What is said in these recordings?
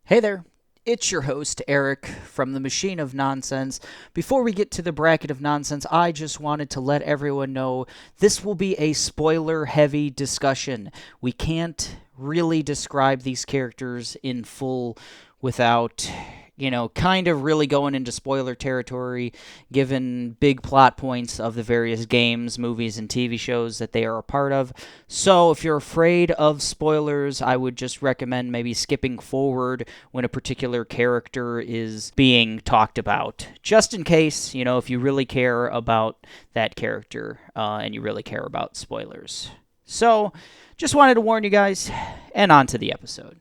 Hey there, it's your host, Eric, from the Machine of Nonsense. Before we get to the bracket of nonsense, I just wanted to let everyone know this will be a spoiler heavy discussion. We can't really describe these characters in full without, kind of really going into spoiler territory, given big plot points of the various games, movies, and TV shows that they are a part of. So if you're afraid of spoilers, I would just recommend maybe skipping forward when a particular character is being talked about, just in case, if you really care about that character and you really care about spoilers. So, just wanted to warn you guys, and on to the episode.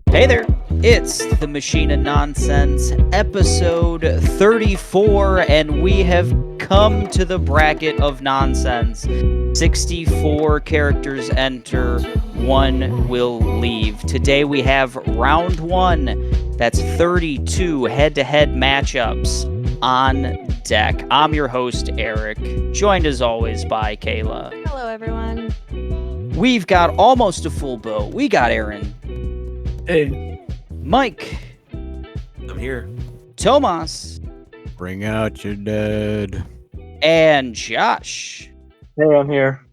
Hey there, it's the Machine of Nonsense, episode 34, and we have come to the bracket of nonsense. 64 characters enter, one will leave. Today we have round one. That's 32 head-to-head matchups on deck. I'm your host, Eric, joined as always by Kayla. Hello, everyone. We've got almost a full boat. We got Aaron. Hey. Mike. I'm here. Tomas. Bring out your dead. And Josh. Hey, I'm here.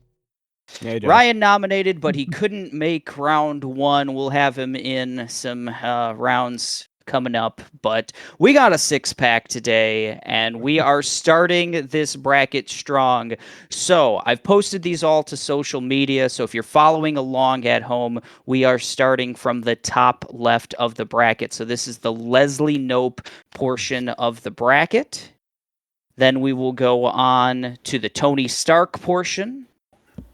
Hey, Ryan nominated, but he couldn't make round one. We'll have him in some rounds coming up. But we got a six-pack today, and we are starting this bracket strong. So I've posted these all to social media, so if you're following along at home, we are starting from the top left of the bracket. So this is the Leslie Knope portion of the bracket. Then we will go on to the Tony Stark portion,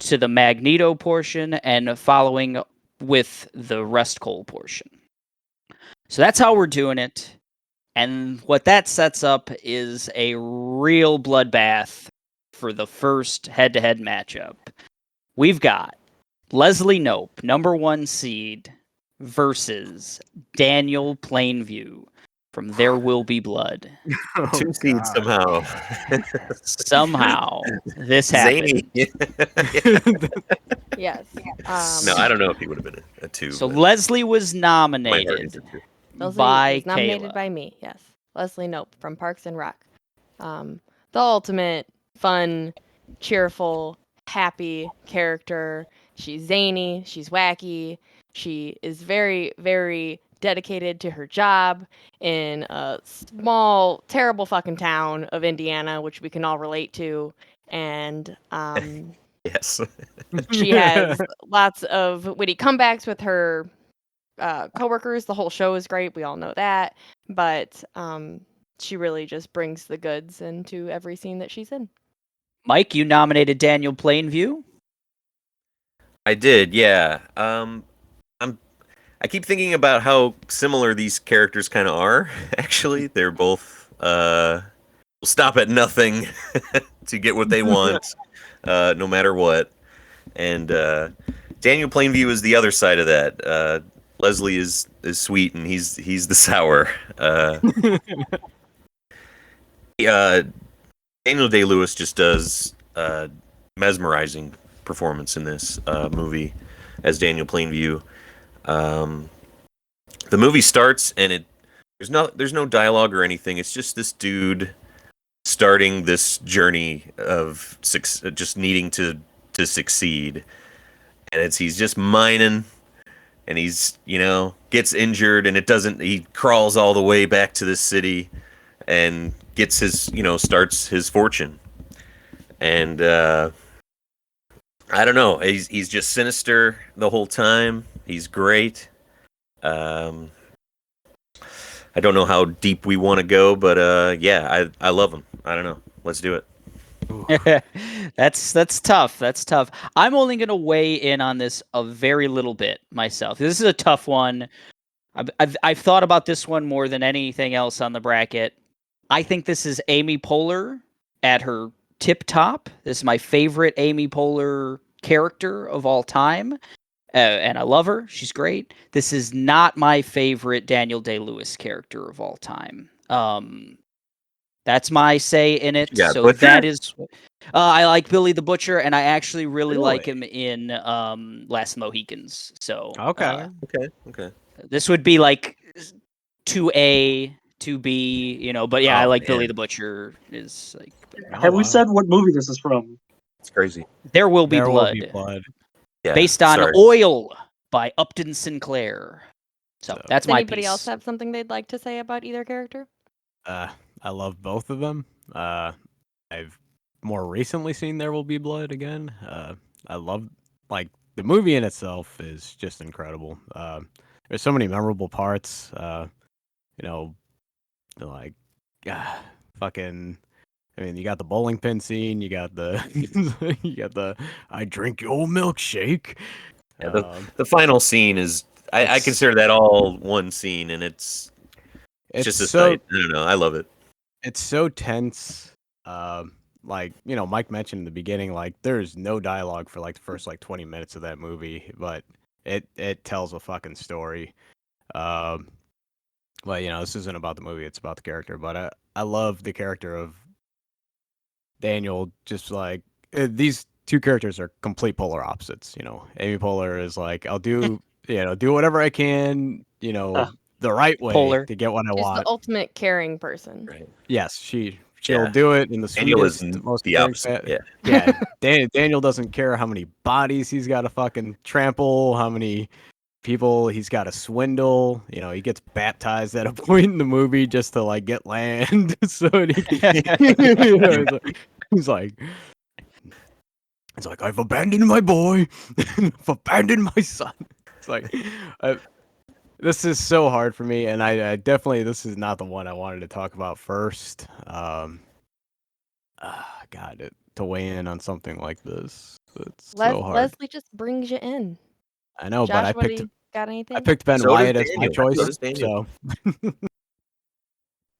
to the Magneto portion, and following with the Rust Coal portion. So that's how we're doing it. And what that sets up is a real bloodbath for the first head-to-head matchup. We've got Leslie Knope, number one seed, versus Daniel Plainview from There Will Be Blood. Two seeds somehow. Somehow this happened. Zany. Yes. No, I don't know if he would have been a two. So but Leslie was my heart is nominated a two. Leslie by was nominated Kayla. by me. Yes. Leslie Knope from Parks and Rec. The ultimate fun, cheerful, happy character. She's zany. She's wacky. She is very, very dedicated to her job in a small, terrible fucking town of Indiana, which we can all relate to. And Yes. she has lots of witty comebacks with her coworkers. The whole show is great. We all know that. But she really just brings the goods into every scene that she's in. Mike, you nominated Daniel Plainview. I did, yeah. I keep thinking about how similar these characters kind of are. Actually, they're both will stop at nothing to get what they want, no matter what. And Daniel Plainview is the other side of that. Leslie is sweet, and he's the sour. Daniel Day-Lewis just does mesmerizing performance in this movie as Daniel Plainview. The movie starts and there's no dialogue or anything. It's just this dude starting this journey of just needing to succeed, and he's just mining, and he's gets injured, and he crawls all the way back to the city and gets his starts his fortune, and I don't know. He's just sinister the whole time. He's great. I don't know how deep we want to go, but yeah, I love him. I don't know. Let's do it. That's tough. That's tough. I'm only going to weigh in on this a very little bit myself. This is a tough one. I've thought about this one more than anything else on the bracket. I think this is Amy Poehler at her tip top. This is my favorite Amy Poehler character of all time. And I love her. She's great. This is not my favorite Daniel Day-Lewis character of all time. That's my say in it. Yeah, So Butcher? that is, I like Billy the Butcher, and I actually really like Really? him in Last Mohicans. So Okay. Okay. this would be like 2A, 2B, but yeah, I Oh, like Billy man. the Butcher is like, Have we wow. said what movie this is from? It's crazy. There Will Be There Blood, will be blood. Yeah. based on sorry. Oil by Upton Sinclair. So So- that's Does my anybody piece. else have something they'd like to say about either character? I love both of them. I've more recently seen There Will Be Blood again. I love like the movie in itself is just incredible. There's so many memorable parts. Like fucking. I mean, you got the bowling pin scene. You got the I drink your milkshake. Yeah, the final scene is I it's- consider that all one scene, and it's just a so sight. I don't know. I love it. it's so tense. Like Mike mentioned in the beginning, like there's no dialogue for like the first like 20 minutes of that movie, but it tells a fucking story. But this isn't about the movie; it's about the character. But I love the character of Daniel. Just like these two characters are complete polar opposites. Amy Poehler is like, I'll do do whatever I can, the right way Polar. to get what I She's want. the ultimate caring person. Right. Yes, she'll Yeah. do it in the Daniel is sweetest, most the caring opposite. fa- Yeah. Yeah, Daniel doesn't care how many bodies he's got to fucking trample, how many people he's got to swindle. He gets baptized at a point in the movie just to like get land. So he's like, I've abandoned my boy, I've abandoned my son. It's like, this is so hard for me, and I definitely this is not the one I wanted to talk about first. To weigh in on something like this, it's so hard. Leslie just brings you in. I know, Josh, but I what do picked you got anything? I picked Ben So does Wyatt as my Daniel. choice. So does Daniel. So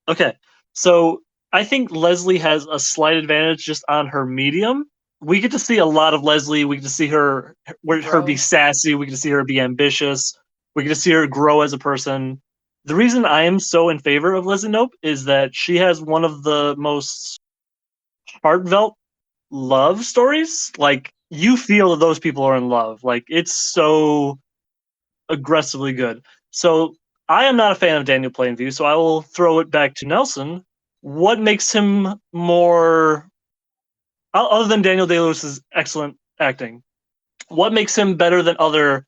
Okay, so I think Leslie has a slight advantage just on her medium. We get to see a lot of Leslie. We get to see her be Grow. sassy. We get to see her be ambitious. We get to see her grow as a person. The reason I am so in favor of Leslie Knope is that she has one of the most heartfelt love stories. Like, you feel that those people are in love. Like, it's so aggressively good. So I am not a fan of Daniel Plainview, so I will throw it back to Nelson. What makes him more, other than Daniel Day-Lewis's excellent acting, what makes him better than other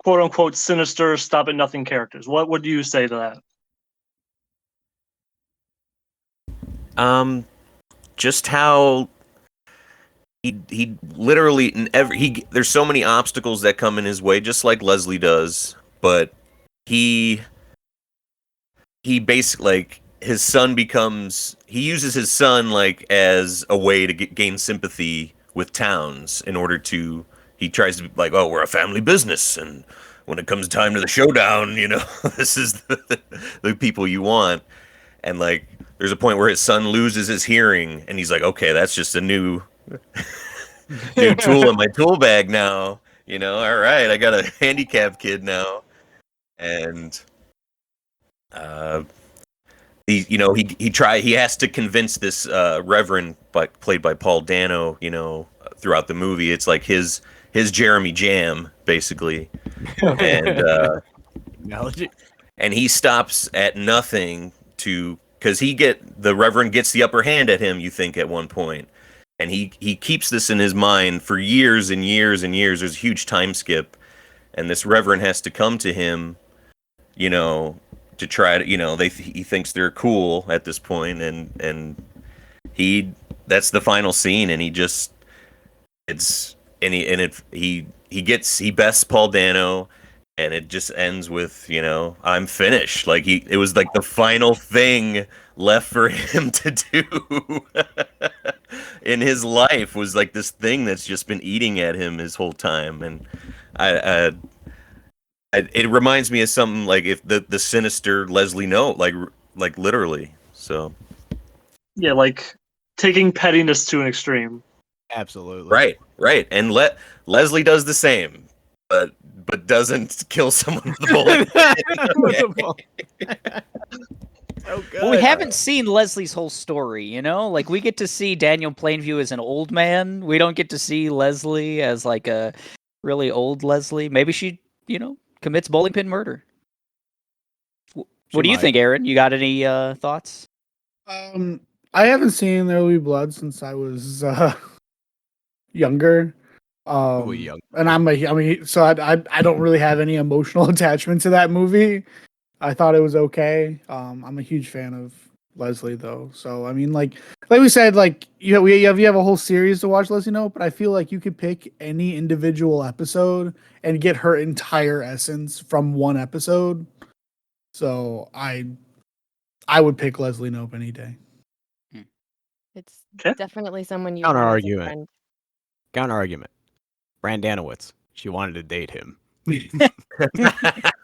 quote-unquote sinister, stop-at-nothing characters? What would you say to Um, just how he literally there's so many obstacles that come in his way, just like Leslie does. But he basically, like, his son he uses his son like as a way to gain sympathy with towns in order to. He tries to be like, oh, we're a family business, and when it comes time to the showdown, this is the people you want. And like, there's a point where his son loses his hearing, and he's like, okay, that's just a new tool in my tool bag now. All right, I got a handicapped kid now, and he has to convince this reverend, played by Paul Dano, throughout the movie. It's like his Jeremy Jam, basically, and analogy. and he stops at nothing because the reverend gets the upper hand at him, you think, at one point, and he keeps this in his mind for years and years and years. There's a huge time skip, and this reverend has to come to him, to try to, he thinks they're cool at this point, and that's the final scene, and he bests Paul Dano, and it just ends with, I'm finished. Like, it was like the final thing left for him to do in his life, was like this thing that's just been eating at him his whole time. And it reminds me of something like if the sinister Leslie Knope, like literally. So Yeah, like taking pettiness to an extreme. Absolutely. Right. And Leslie does the same, but doesn't kill someone with a bullet. With a bullet. So good. Well, we haven't seen Leslie's whole story, you know? Like, we get to see Daniel Plainview as an old man. We don't get to see Leslie as, like, a really old Leslie. Maybe she, commits bowling pin murder. What do you think, Aaron? You got any thoughts? I haven't seen There Will Be Blood since I was younger. Young. And so I don't really have any emotional attachment to that movie. I thought it was okay. I'm a huge fan of Leslie though. So I mean, like we said, like you have a whole series to watch Leslie Knope, but I feel like you could pick any individual episode and get her entire essence from one episode. So I would pick Leslie Knope any day. It's Okay. definitely someone you Counter want as a argument. friend. Counter argument. Brandanowitz. She wanted to date him.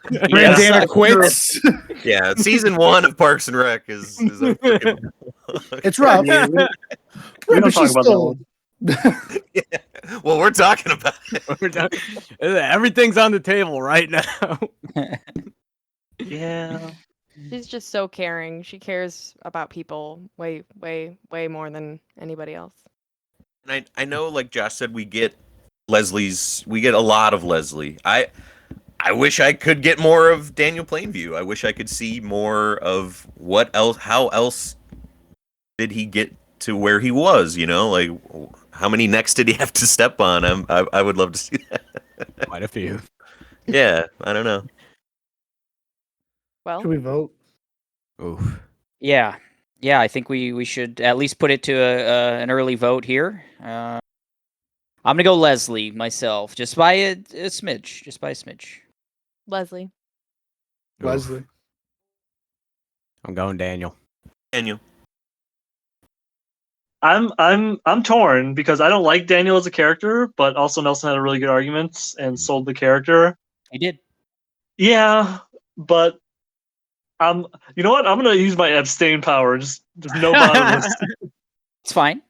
Brandana quits. Yeah, season 1 of Parks and Rec is a freaking... It's rough. Yeah, we don't talk about that one. Yeah. Well, we're talking about it. Everything's on the table right now. Yeah. She's just so caring. She cares about people way, way, way more than anybody else. And I know, like Josh said, we get a lot of Leslie. I wish I could get more of Daniel Plainview. I wish I could see more of how else did he get to where he was, like how many necks did he have to step on? I would love to see that. Quite a few. Yeah, I don't know. Well, Should we vote? Oof. Yeah, I think we should at least put it to an early vote here. I'm gonna go Leslie myself, just by a smidge. Leslie. Oof. Leslie. I'm going Daniel. Daniel. I'm torn because I don't like Daniel as a character, but also Nelson had a really good argument and sold the character. He did. Yeah, but you know what? I'm gonna use my abstain power. Just no bother. It's fine.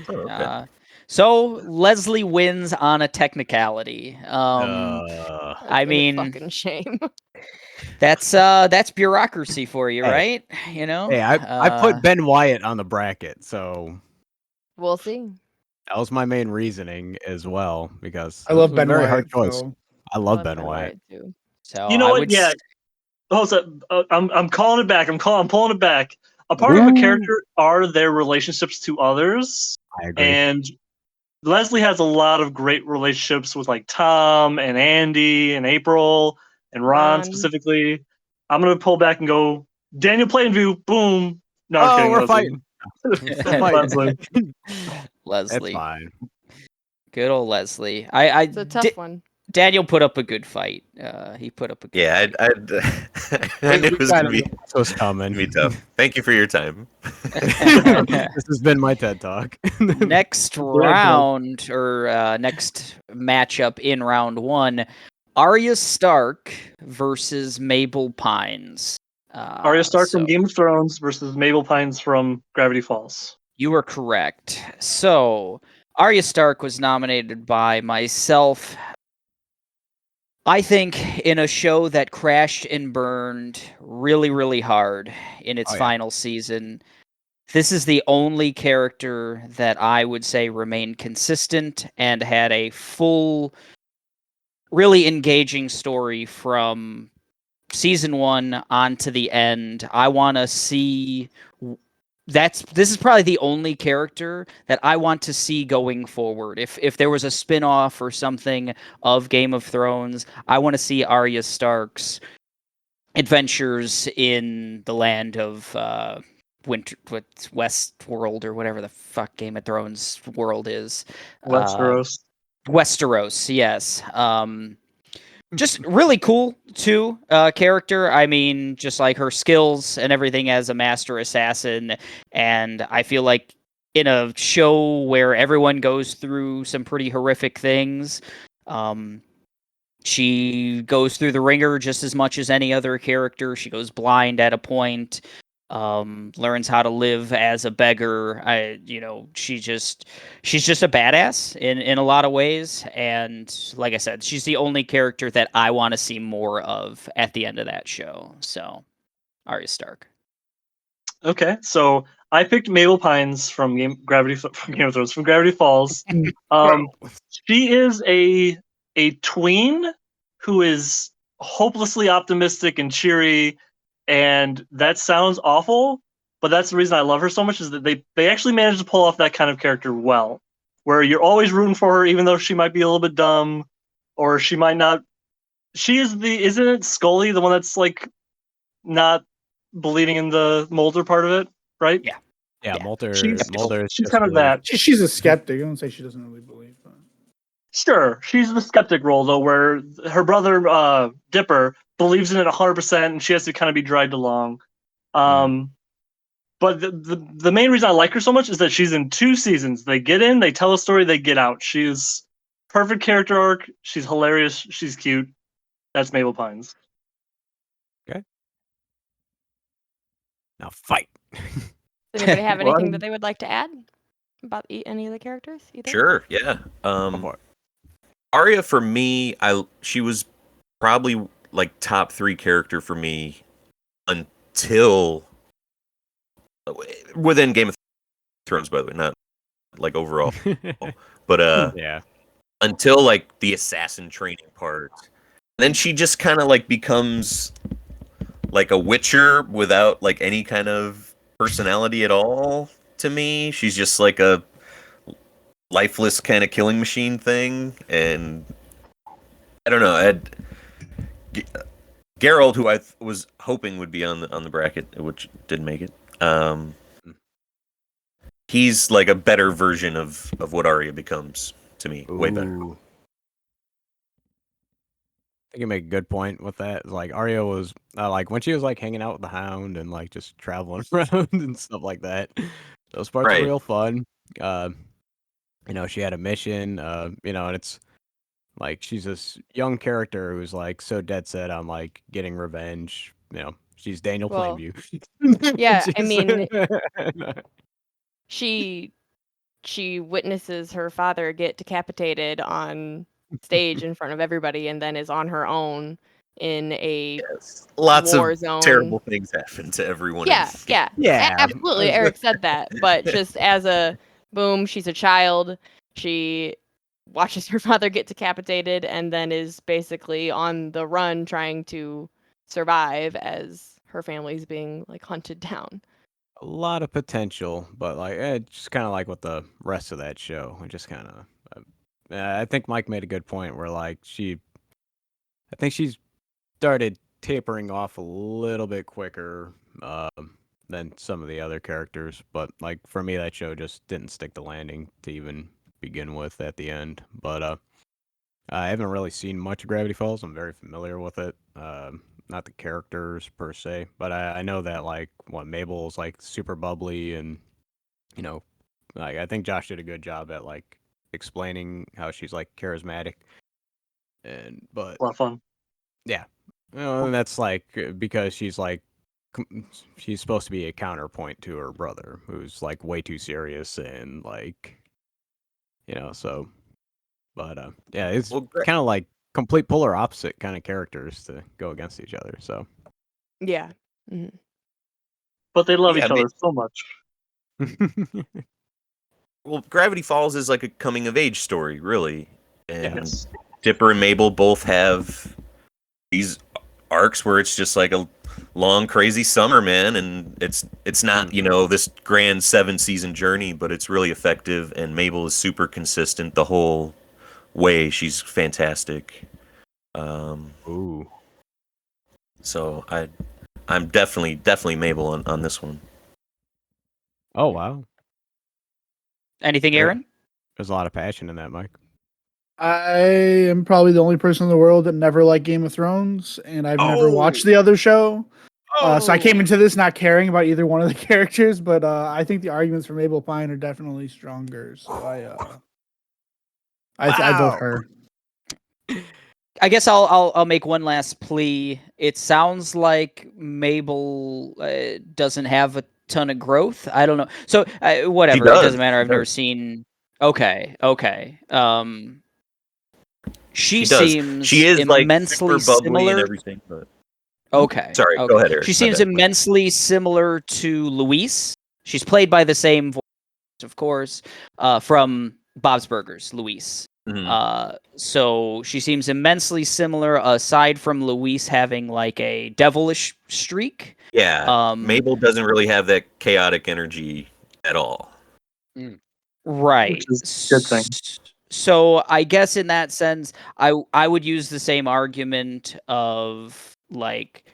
Oh, okay. So Leslie wins on a technicality. I mean, fucking shame. that's bureaucracy for you, Hey. right? Hey, I put Ben Wyatt on the bracket, so We'll see. that was my main reasoning as well because I love it was a Ben very Wyatt. hard choice. So. I love Ben Wyatt. too. So You know I what? would Yeah. I'm calling it back. I'm pulling it back. A part of a character are their relationships to others, I agree. and Leslie has a lot of great relationships with like Tom and Andy and April and Ron Ron. specifically. I'm gonna pull back and go Daniel Plainview. Boom. No, I'm kidding, we're Leslie. fighting. Leslie. Leslie. That's fine. Good old Leslie. It's a tough one. Daniel put up a good fight. He put up a good Yeah, fight. I knew it was gonna be coming. tough. Thank you for your time. This has been my TED Talk. Next round, or next matchup in round 1, Arya Stark versus Mabel Pines. Arya Stark from Game of Thrones versus Mabel Pines from Gravity Falls. You are correct. So, Arya Stark was nominated by myself. I think in a show that crashed and burned really, really hard in its final season, this is the only character that I would say remained consistent and had a full, really engaging story from season 1 on to the end. I want to see... This is probably the only character that I want to see going forward. If there was a spin-off or something of Game of Thrones, I want to see Arya Stark's adventures in the land of Westworld, or whatever the fuck Game of Thrones world is. Westeros. Westeros, yes. Just really cool, too, character. I mean, just like her skills and everything as a master assassin. And I feel like in a show where everyone goes through some pretty horrific things, she goes through the ringer just as much as any other character. She goes blind at a point. learns how to live as a beggar. She's just a badass in a lot of ways. And like I said, she's the only character that I want to see more of at the end of that show. So, Arya Stark. Okay, so I picked Mabel Pines from Game of Thrones from Gravity Falls. She is a tween who is hopelessly optimistic and cheery, and that sounds awful, but that's the reason I love her so much, is that they actually managed to pull off that kind of character well, where you're always rooting for her even though she might be a little bit dumb, or she might not. She is isn't it Scully, the one that's like not believing in the Mulder part of it, right? Yeah. Yeah, Yeah. Mulder. She's Mulder. kind of that. She's a skeptic. I don't say she doesn't really believe. But... Sure, she's the skeptic role though, where her brother Dipper believes in it 100%, and she has to kind of be dragged along. But the main reason I like her so much is that she's in 2 seasons. They get in, they tell a story, they get out. She's perfect character arc. She's hilarious. She's cute. That's Mabel Pines. Okay. Now fight. Does anybody have Well, anything that they would like to add about any of the characters? Either? Sure, yeah. Go for it. Arya for me, she was probably like top 3 character for me until within Game of Thrones, by the way, not like overall, but Yeah. until like the assassin training part. Then she just kind of like becomes like a Witcher without like any kind of personality at all to me. She's just like a lifeless kind of killing machine thing, and I don't know. Geralt, who I was hoping would be on the bracket, which didn't make it. He's like a better version of what Arya becomes to me. Way better. Ooh. I think you make a good point with that. Like Arya was like when she was like hanging out with the Hound and like just traveling around and stuff like that. Those parts Right. are real fun. She had a mission. And it's like she's this young character who's like so dead set on like getting revenge. She's Daniel Well, Plainview. yeah, I She's- mean, she witnesses her father get decapitated on stage in front of everybody, and then is on her own in a Yes. Lots war of zone. terrible things happen to everyone. Yeah. Yeah. Absolutely. Eric said that, but just as a boom, she's a child. She watches her father get decapitated and then is basically on the run trying to survive as her family's being like hunted down. A lot of potential, but like just kind of like with the rest of that show. I just kind of, I think Mike made a good point where like I think she's started tapering off a little bit quicker than some of the other characters. But like for me, that show just didn't stick the landing to even begin with at the end. But I haven't really seen much of Gravity Falls. I'm very familiar with it. Not the characters per se, but I know that like Mabel is like super bubbly, and like I think Josh did a good job at like explaining how she's like charismatic, but A lot of fun. yeah, and that's like because she's like she's supposed to be a counterpoint to her brother, who's like way too serious and like so. But yeah, it's kind of like complete polar opposite kind of characters to go against each other. So Yeah. Mm-hmm. But they love Yeah, each other so much. Well, Gravity Falls is like a coming of age story, really. And Yes. Dipper and Mabel both have these arcs where it's just like a long, crazy summer, man, and it's not this grand 7-season journey, but it's really effective. And Mabel is super consistent the whole way. She's fantastic. Ooh. So I'm definitely Mabel on this one. Oh wow. Anything, Yeah. Aaron? There's a lot of passion in that, Mike. I am probably the only person in the world that never liked Game of Thrones, and I've never watched the other show. So I came into this not caring about either one of the characters, but I think the arguments for Mabel Pine are definitely stronger. So I vote her. I guess I'll make one last plea. It sounds like Mabel doesn't have a ton of growth. I don't know. So whatever, it does. doesn't matter. She I've never does. seen. Okay. She does. seems She is like immensely super bubbly and similar. everything. But Okay. sorry, Okay. go ahead, Eric. She My seems bad. immensely similar to Luis. She's played by the same voice, of course, from Bob's Burgers, Luis. Mhm. So she seems immensely similar, aside from Luis having like a devilish streak. Yeah, Mabel doesn't really have that chaotic energy at all. Right. Which is a good thing. So I guess in that sense, I would use the same argument of like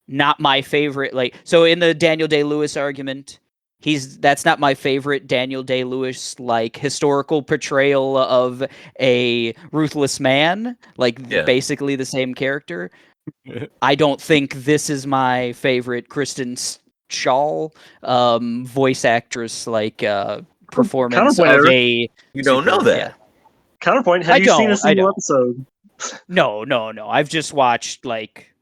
not my favorite. Like, so in the Daniel Day-Lewis argument, that's not my favorite Daniel Day-Lewis like historical portrayal of a ruthless man, like Yeah. basically the same character. I don't think this is my favorite Kristen Schaal voice actress like performance Counterpoint, of Eric. a You don't know super. that. Yeah. Counterpoint. Have I you seen a don't. I single don't. episode? No. I've just watched like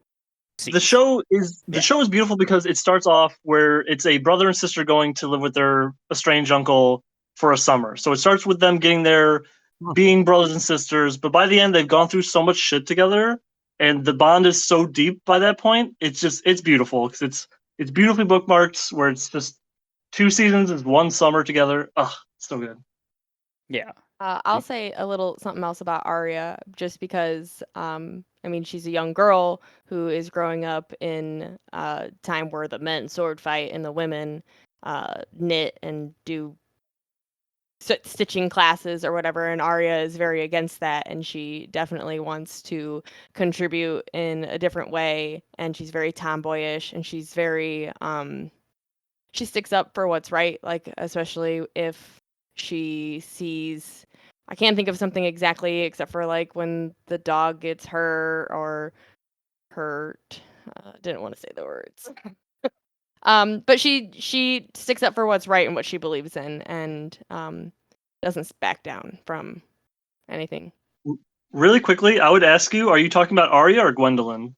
The scenes. show is Yeah. beautiful because it starts off where it's a brother and sister going to live with their estranged uncle for a summer. So it starts with them getting there, being brothers and sisters, but by the end they've gone through so much shit together, and the bond is so deep by that point. It's beautiful because it's beautifully bookmarked where it's just 2 seasons is one summer together. Ugh, so good. Yeah. I'll say a little something else about Arya, just because, I mean, she's a young girl who is growing up in a time where the men sword fight and the women knit and do stitching classes or whatever, and Arya is very against that, and she definitely wants to contribute in a different way, and she's very tomboyish, and she's very, she sticks up for what's right, like, especially if she sees, I can't think of something exactly except for like when the dog gets hurt or hurt. Didn't want to say the words. But she sticks up for what's right and what she believes in, and doesn't back down from anything. Really quickly, I would ask you: are you talking about Arya or Gwendolyn?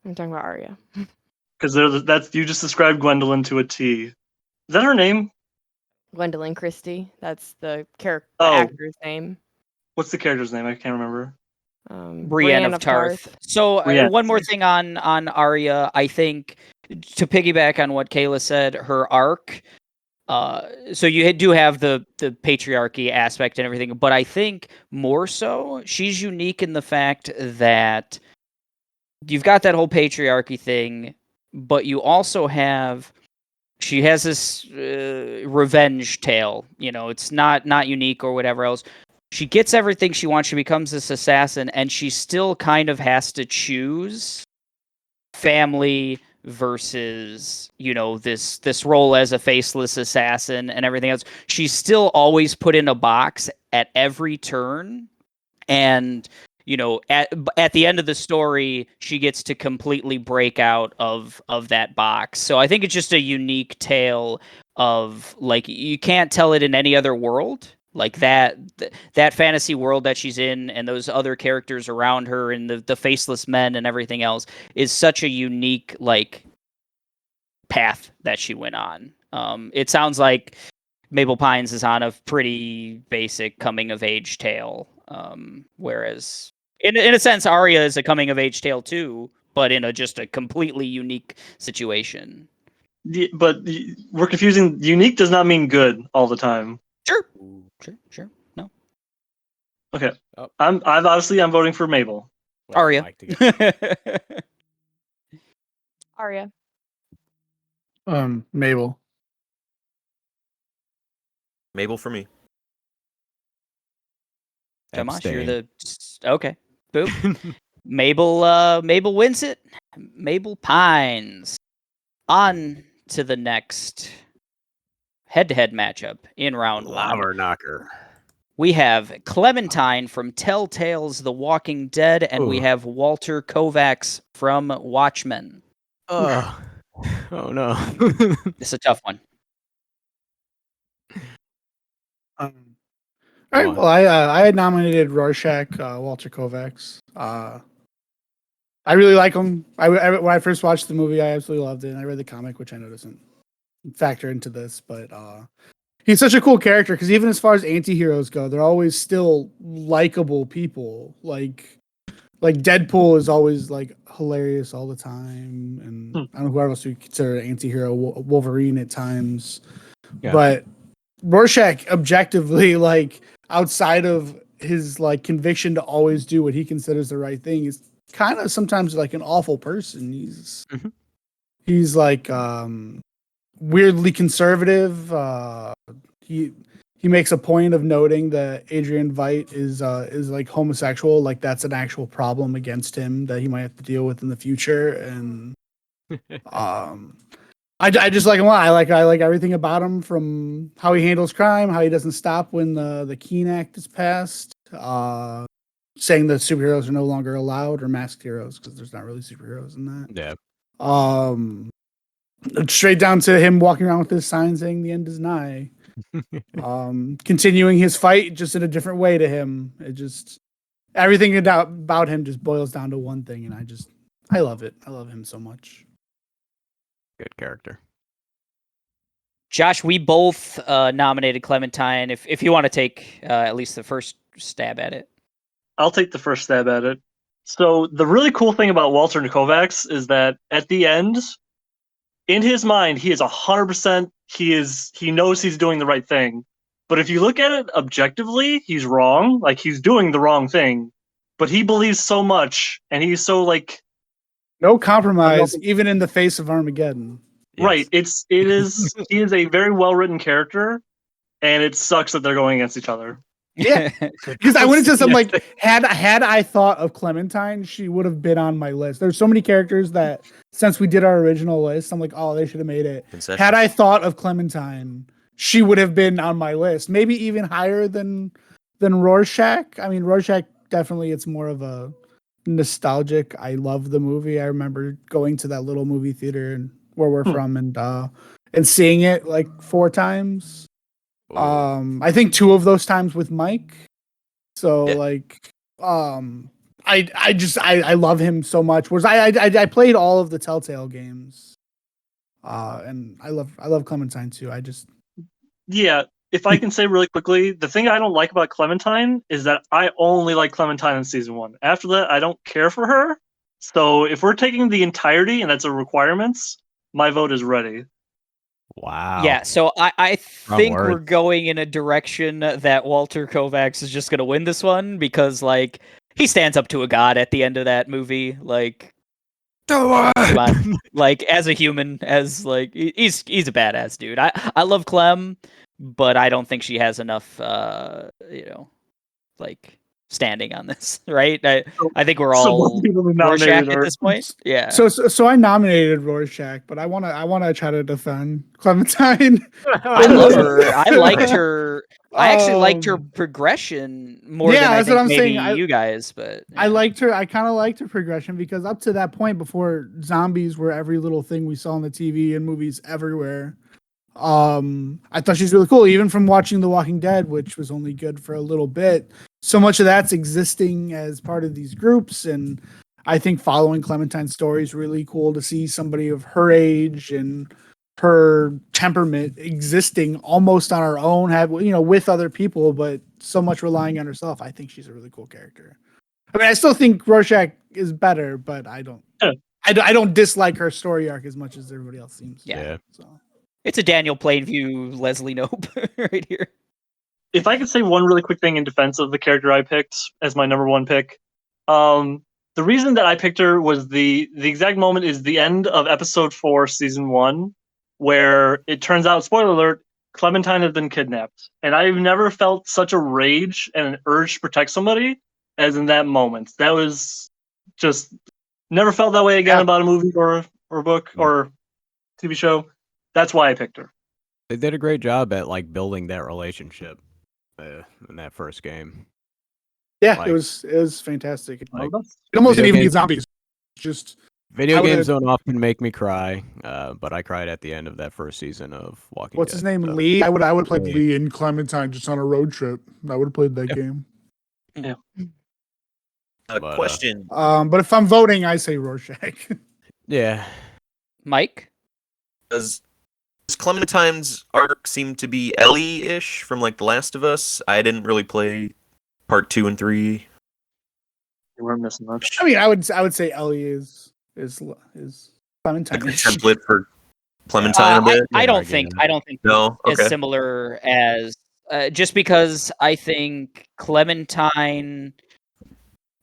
I'm talking about Arya. Because that's you just described Gwendolyn to a T. Is that her name? Gwendolyn Christie. That's the Oh. actor's name. What's the character's name? I can't remember. Brienne of Tarth. So Brienne. one more thing on Arya, I think, to piggyback on what Kayla said, her arc. So you do have the patriarchy aspect and everything, but I think more so she's unique in the fact that you've got that whole patriarchy thing, but you also have she has this revenge tale. You know, it's not unique or whatever else. She gets everything she wants. She becomes this assassin, and she still kind of has to choose family versus, you know, this role as a faceless assassin and everything else. She's still always put in a box at every turn, and you know, at the end of the story, she gets to completely break out of that box. So I think it's just a unique tale of, like, you can't tell it in any other world. Like that fantasy world that she's in, and those other characters around her, and the faceless men and everything else, is such a unique like path that she went on. It sounds like Mabel Pines is on a pretty basic coming of age tale, whereas in a sense Arya is a coming of age tale too, but in just a completely unique situation. But we're confusing. Unique does not mean good all the time. Sure. No. Okay. Oh. I'm voting for Mabel. Well, Arya. Mike to get- Arya. Mabel. Mabel for me. Tomas, you're Abstain. okay. Boop. Mabel wins it. Mabel Pines. On to the next head-to-head matchup in round one. Lava knocker. We have Clementine from Telltale's The Walking Dead, and we Ooh. have Walter Kovacs from Watchmen. Oh no. It's a tough one. All right. Come on. Well, I had nominated Rorschach, Walter Kovacs. I really like him. When I first watched the movie, I absolutely loved it. And I read the comic, which I know doesn't factor into this, but he's such a cool character because even as far as anti-heroes go, they're always still likable people. Like Deadpool is always like hilarious all the time, and I don't know who else you consider an anti-hero. Wolverine at times, Yeah. but Rorschach objectively, like outside of his like conviction to always do what he considers the right thing, is kind of sometimes like an awful person. He's like weirdly conservative. He makes a point of noting that Adrian Veidt is like homosexual, like that's an actual problem against him that he might have to deal with in the future. And I just like him a lot. I like everything about him, from how he handles crime, how he doesn't stop when the Keene Act is passed, saying that superheroes are no longer allowed, or masked heroes, because there's not really superheroes in that. Yeah. Straight down to him walking around with his sign saying the end is nigh. Continuing his fight just in a different way to him. It just, everything about him just boils down to one thing, and I love it. I love him so much. Good character. Josh, we both nominated Clementine. If you want to take at least the first stab at it. I'll take the first stab at it. So the really cool thing about Walter Kovacs is that at the end, in his mind, he is 100%. He knows he's doing the right thing. But if you look at it objectively, he's wrong. Like, he's doing the wrong thing. But he believes so much, and he's so like, no compromise, even in the face of Armageddon. Right. He is a very well written character, and it sucks that they're going against each other. Yeah, because I went into some like had I thought of Clementine, she would have been on my list. There's so many characters that since we did our original list, I'm like, oh, they should have made it. Concessions. Had I thought of Clementine, she would have been on my list, maybe even higher than Rorschach. I mean, Rorschach definitely, it's more of a nostalgic. I love the movie. I remember going to that little movie theater and where we're from and seeing it like 4 times. I think 2 of those times with Mike. So like, I love him so much. Whereas I played all of the Telltale games, and I love Clementine too. If I can say really quickly, the thing I don't like about Clementine is that I only like Clementine in season 1. After that, I don't care for her. So if we're taking the entirety and that's a requirements, my vote is ready. Wow. Yeah, so I think word. we're going in a direction that Walter Kovacs is just going to win this one, because, like, he stands up to a god at the end of that movie. Like, come on. Like, as a human, as, like, he's a badass dude. I love Clem, but I don't think she has enough, like, standing on this, right? I think we're all Rorschach at this point. Yeah. So I nominated Rorschach, but I wanna try to defend Clementine. I love her. I liked her. I actually liked her progression more than I think maybe you guys. But yeah. I liked her. I kind of liked her progression because up to that point, before zombies were every little thing we saw on the TV and movies everywhere, I thought she's really cool. Even from watching The Walking Dead, which was only good for a little bit, so much of that's existing as part of these groups, and I think following Clementine's story is really cool to see somebody of her age and her temperament existing almost on her own, with other people, but so much relying on herself. I think she's a really cool character. I mean, I still think Rorschach is better, but I don't dislike her story arc as much as everybody else seems. Yeah. So It's a Daniel Plainview, Leslie Knope right here. If I could say one really quick thing in defense of the character I picked as my number 1 pick, the reason that I picked her was the exact moment is the end of episode 4, season 1, where it turns out, spoiler alert, Clementine has been kidnapped. And I've never felt such a rage and an urge to protect somebody as in that moment. That was just, never felt that way again about a movie or a book or TV show. That's why I picked her. They did a great job at like building that relationship in that first game. Yeah, it was fantastic. Like, it almost didn't even get zombies. Just Video I would've- games don't often make me cry, but I cried at the end of that first season of Walking What's Dead. his name? so- Lee. I would have played Lee. Lee and Clementine just on a road trip. I would have played that Yeah. game. But, Question. But if I'm voting, I say Rorschach. Yeah. Mike? Does Clementine's arc seem to be Ellie-ish from like The Last of Us? I didn't really play part 2 and 3. You weren't missing much. I mean, I would say Ellie is Like Clementine. a template for Clementine a bit. I Yeah, don't argue think that. I don't think No? as Okay. similar as just because I think Clementine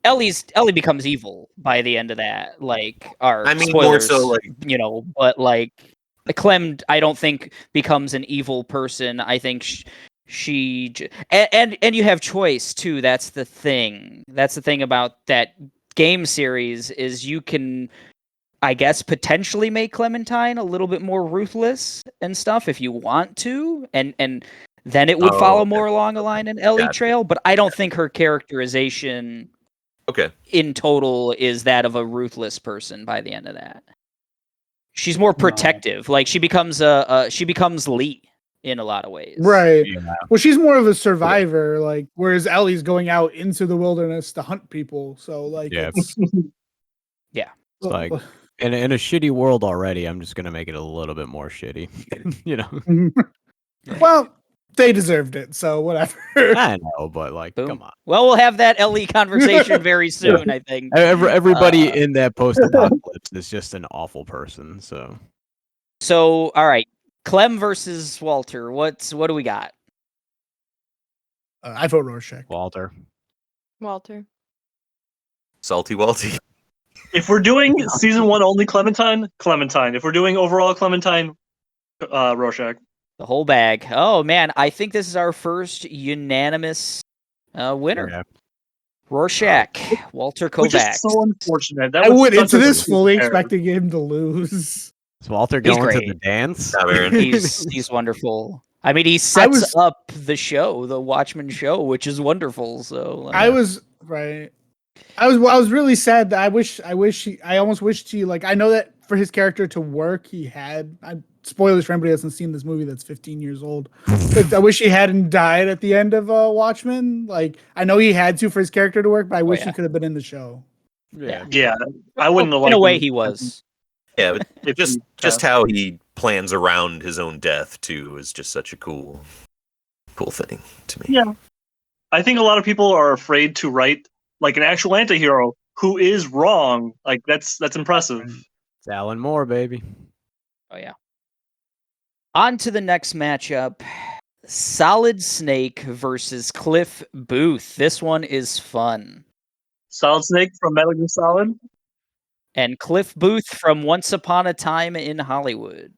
Ellie becomes evil by the end of that like arc. I mean, Spoilers, more so like but like Clem I don't think becomes an evil person. I think and you have choice too. That's the thing. That's the thing about that game series is you can I guess potentially make Clementine a little bit more ruthless and stuff if you want to, and then it would Oh, follow okay. more along a line an Ellie Gotcha. trail. But I don't think her characterization Okay. in total is that of a ruthless person by the end of that. She's more protective. Like she becomes she becomes Lee in a lot of ways. Right. Yeah. Well, she's more of a survivor, like whereas Ellie's going out into the wilderness to hunt people. So like, Yeah. it's It's like in a shitty world already, I'm just gonna make it a little bit more shitty. You know. well, they deserved it, so whatever. I know, but like, Boom. come on. Well, we'll have that Ellie conversation very soon, I think. Everybody Uh, in that post-apocalypse is just an awful person. So So, all right, Clem versus Walter. What do we got? I vote Rorschach. Walter. Walter. Salty Walty. If we're doing season 1 only Clementine, Clementine. If we're doing overall Clementine, Rorschach. The whole bag. Oh man, I think this is our first unanimous winner. Yeah. Rorschach, Walter Which is Kovacs. so unfortunate. That I was went such into a this fully pair. expecting him to lose. Is Walter He's going to great. the dance? Stop, Aaron. He's wonderful. I mean, he sets was- up the show, the Watchmen show, which is wonderful. So I was right. I was really sad that I almost wished he like I know that for his character to work he had spoilers for anybody who hasn't seen this movie that's 15 years old. But I wish he hadn't died at the end of Watchmen. Like I know he had to for his character to work, but I wish yeah. he could have been in the show. Yeah. Yeah, I wouldn't have in liked a way him he was. Yeah, but if just he just passed. how he plans around his own death too is just such a cool thing to me. Yeah. I think a lot of people are afraid to write like an actual anti-hero who is wrong. Like that's impressive. It's Alan Moore, baby. Oh yeah. On to the next matchup. Solid Snake versus Cliff Booth. This one is fun. Solid Snake from Metal Gear Solid. And Cliff Booth from Once Upon a Time in Hollywood.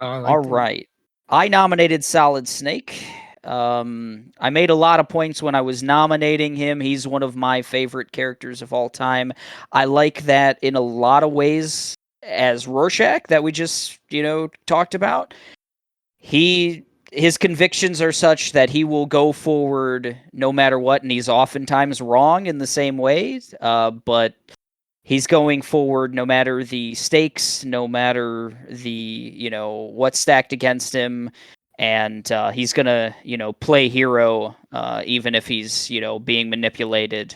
All right. I nominated Solid Snake. I made a lot of points when I was nominating him. He's one of my favorite characters of all time. I like that in a lot of ways as Rorschach that we just, talked about. His convictions are such that he will go forward no matter what, and he's oftentimes wrong in the same ways. But he's going forward no matter the stakes, no matter the, what's stacked against him. And he's going to, play hero even if he's, being manipulated,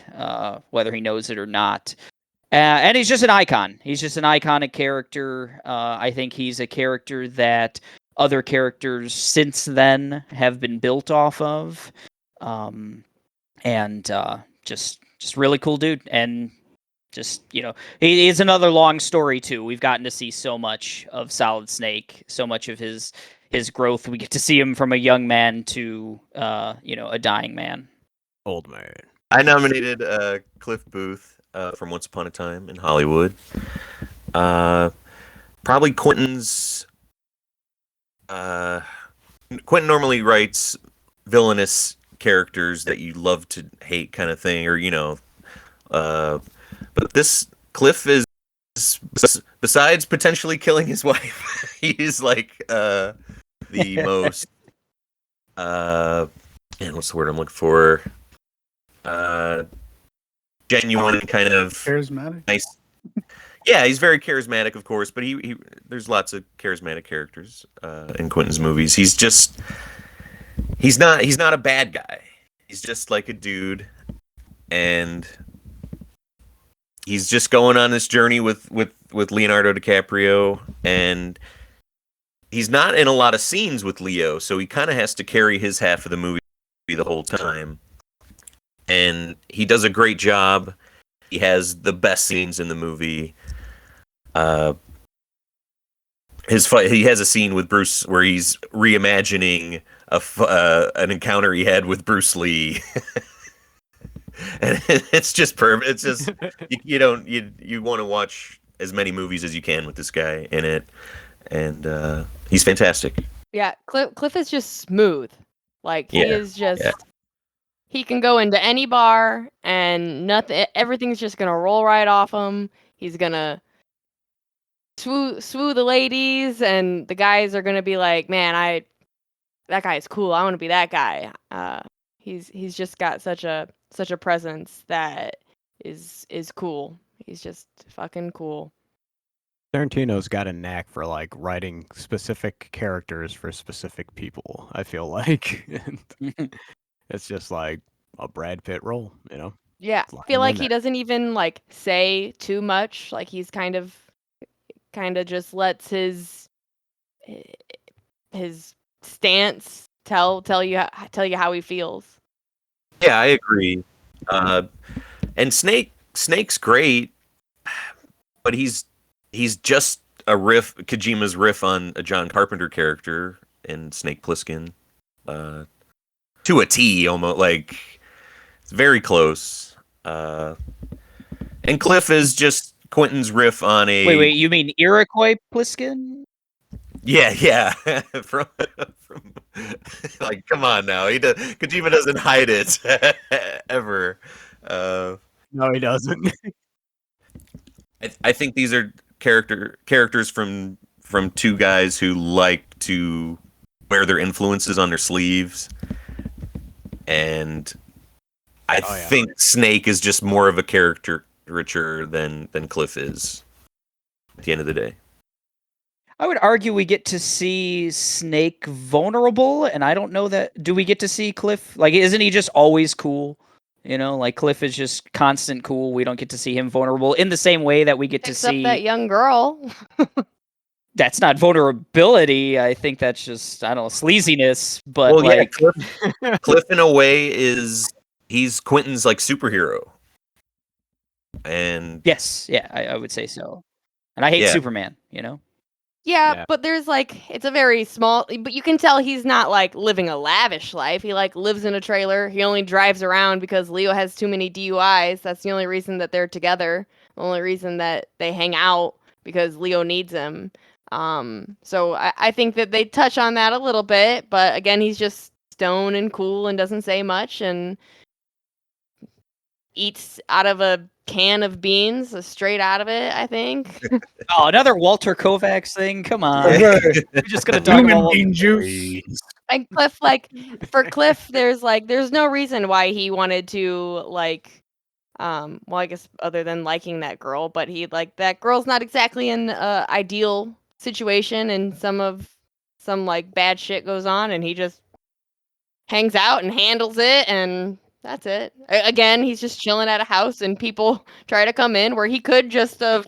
whether he knows it or not. And he's just an icon. He's just an iconic character. I think he's a character that other characters since then have been built off of. And just really cool dude. And just, he is another long story too. We've gotten to see so much of Solid Snake, so much of his growth. We get to see him from a young man to, a dying man. Old man. I nominated Cliff Booth from Once Upon a Time in Hollywood. Probably Quentin's. Quentin normally writes villainous characters that you love to hate, kind of thing, or but this Cliff is besides potentially killing his wife, he's like the most. And what's the word I'm looking for? Genuine, kind of Charismatic. nice. Yeah, he's very charismatic, of course, but he there's lots of charismatic characters in Quentin's movies. He's not a bad guy. He's just like a dude, and he's just going on this journey with Leonardo DiCaprio, and he's not in a lot of scenes with Leo, so he kind of has to carry his half of the movie the whole time. And he does a great job. He has the best scenes in the movie. He has a scene with Bruce where he's reimagining an encounter he had with Bruce Lee. And it's just perfect. It's just you want to watch as many movies as you can with this guy in it, and he's fantastic. Yeah, Cliff is just smooth. Like he Yeah, is just yeah. he can go into any bar and everything's just gonna roll right off him. He's gonna swoo the ladies, and the guys are gonna be like, man, that guy's cool. I want to be that guy. He's just got such a presence that is cool. He's just fucking cool. Tarantino's got a knack for like writing specific characters for specific people. I feel like it's just like a Brad Pitt role, you know. Yeah, It's I feel lying like in he there. doesn't even like say too much. Like he's kind of just lets his stance tell you how he feels. Yeah, I agree. And Snake's great, but he's just a Kojima's riff on a John Carpenter character in Snake Plissken, to a T, almost. Like, it's very close. And Cliff is just Quentin's riff on a Wait, you mean Iroquois Pliskin? yeah from like, come on now, Kojima doesn't hide it ever. No, he doesn't. I think these are characters from two guys who like to wear their influences on their sleeves, and I Oh, yeah. think Snake is just more of a caricature than Cliff is at the end of the day. I would argue we get to see Snake vulnerable, and I don't know that. Do we get to see Cliff? Like, isn't he just always cool? You know, like Cliff is just constant cool. We don't get to see him vulnerable in the same way that we get to Except see. that young girl. That's not vulnerability. I think that's just, I don't know, sleaziness. But Well, yeah, like, Cliff in a way he's Quentin's like superhero, and yes, yeah, I would say so. And I hate Yeah. Superman. You know. Yeah, Yeah. but there's like it's a very small, but you can tell he's not like living a lavish life. He like lives in a trailer. He only drives around because Leo has too many DUIs. That's the only reason that they're together. The only reason that they hang out because Leo needs him. So I think that they touch on that a little bit, but again, he's just stone and cool and doesn't say much and eats out of a can of beans, straight out of it, I think. Oh, another Walter Kovacs thing. Come on, Yeah. we're just gonna talk Human about. bean juice. And Cliff, like for Cliff, there's no reason why he wanted to like, well, I guess other than liking that girl, but he like that girl's not exactly an ideal situation, and some like bad shit goes on, and he just hangs out and handles it, and that's it. Again, he's just chilling at a house, and people try to come in where he could just have,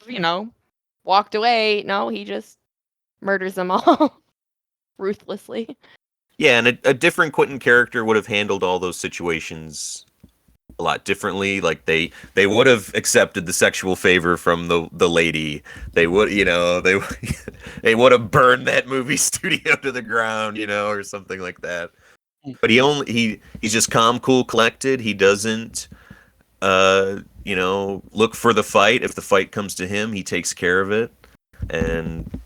walked away. No, he just murders them all ruthlessly. Yeah, and a different Quentin character would have handled all those situations a lot differently. Like they would have accepted the sexual favor from the lady. They would, they would have burned that movie studio to the ground, or something like that. But he's just calm, cool, collected. He doesn't look for the fight. If the fight comes to him, he takes care of it. And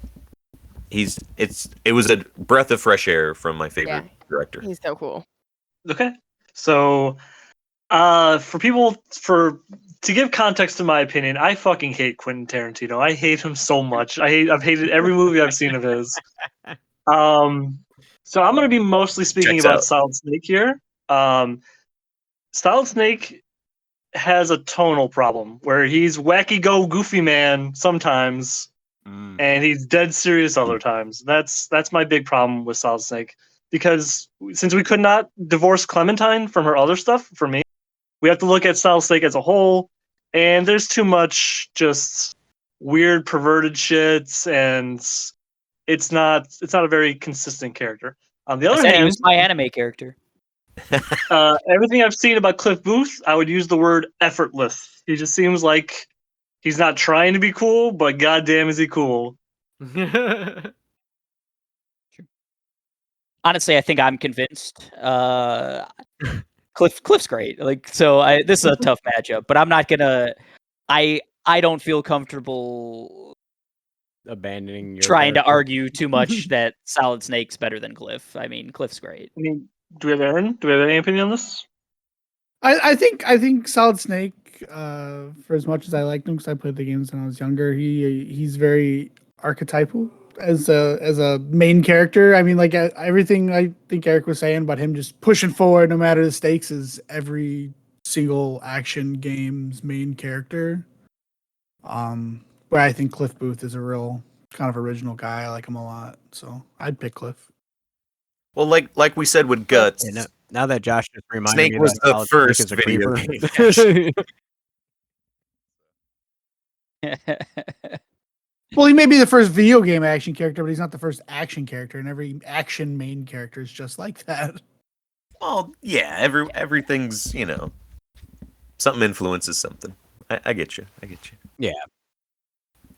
it was a breath of fresh air from my favorite director. He's so cool. Okay. So, to give context to my opinion, I fucking hate Quentin Tarantino. I hate him so much. I've hated every movie I've seen of his. So I'm going to be mostly speaking Checks about out. Solid Snake here. Solid Snake has a tonal problem where he's wacky go goofy man sometimes, and he's dead serious other times. That's my big problem with Solid Snake, because since we could not divorce Clementine from her other stuff, for me, we have to look at Solid Snake as a whole, and there's too much just weird perverted shits, and it's not a very consistent character. On the I other said he hand, was my anime character. everything I've seen about Cliff Booth, I would use the word effortless. He just seems like he's not trying to be cool, but goddamn is he cool. Honestly, I think I'm convinced. Cliff's great. Like, so this is a tough matchup, but I'm not gonna. I don't feel comfortable Abandoning your trying to character. argue too much that Solid Snake's better than Cliff. I mean, Cliff's great. I mean, do we have Aaron? Do we have any opinion on this? I think Solid Snake, for as much as I liked him because I played the games when I was younger, he's very archetypal as a main character. I mean, like everything I think Eric was saying about him just pushing forward no matter the stakes is every single action game's main character. Where I think Cliff Booth is a real kind of original guy. I like him a lot, so I'd pick Cliff. Well, like we said with Guts, Yeah, now that Josh just reminded Snake me was that the Solid Snake first is a video creeper. game. Well, he may be the first video game action character, but he's not the first action character, and every action main character is just like that. Well, yeah, everything's, something influences something. I get you. Yeah.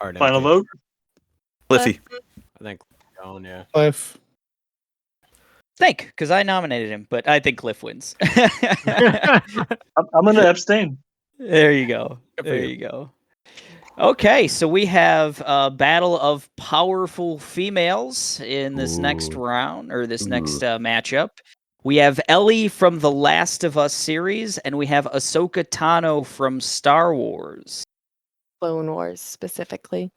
Hard Final empty. vote? Cliffy. I think. Oh yeah. Cliff. Snake, because I nominated him, but I think Cliff wins. I'm going to abstain. There you go. Good for There you. you go. Okay, so we have a battle of powerful females in this next Ooh. round, or this next Ooh. matchup. We have Ellie from the Last of Us series, and we have Ahsoka Tano from Star Wars. Clone Wars specifically.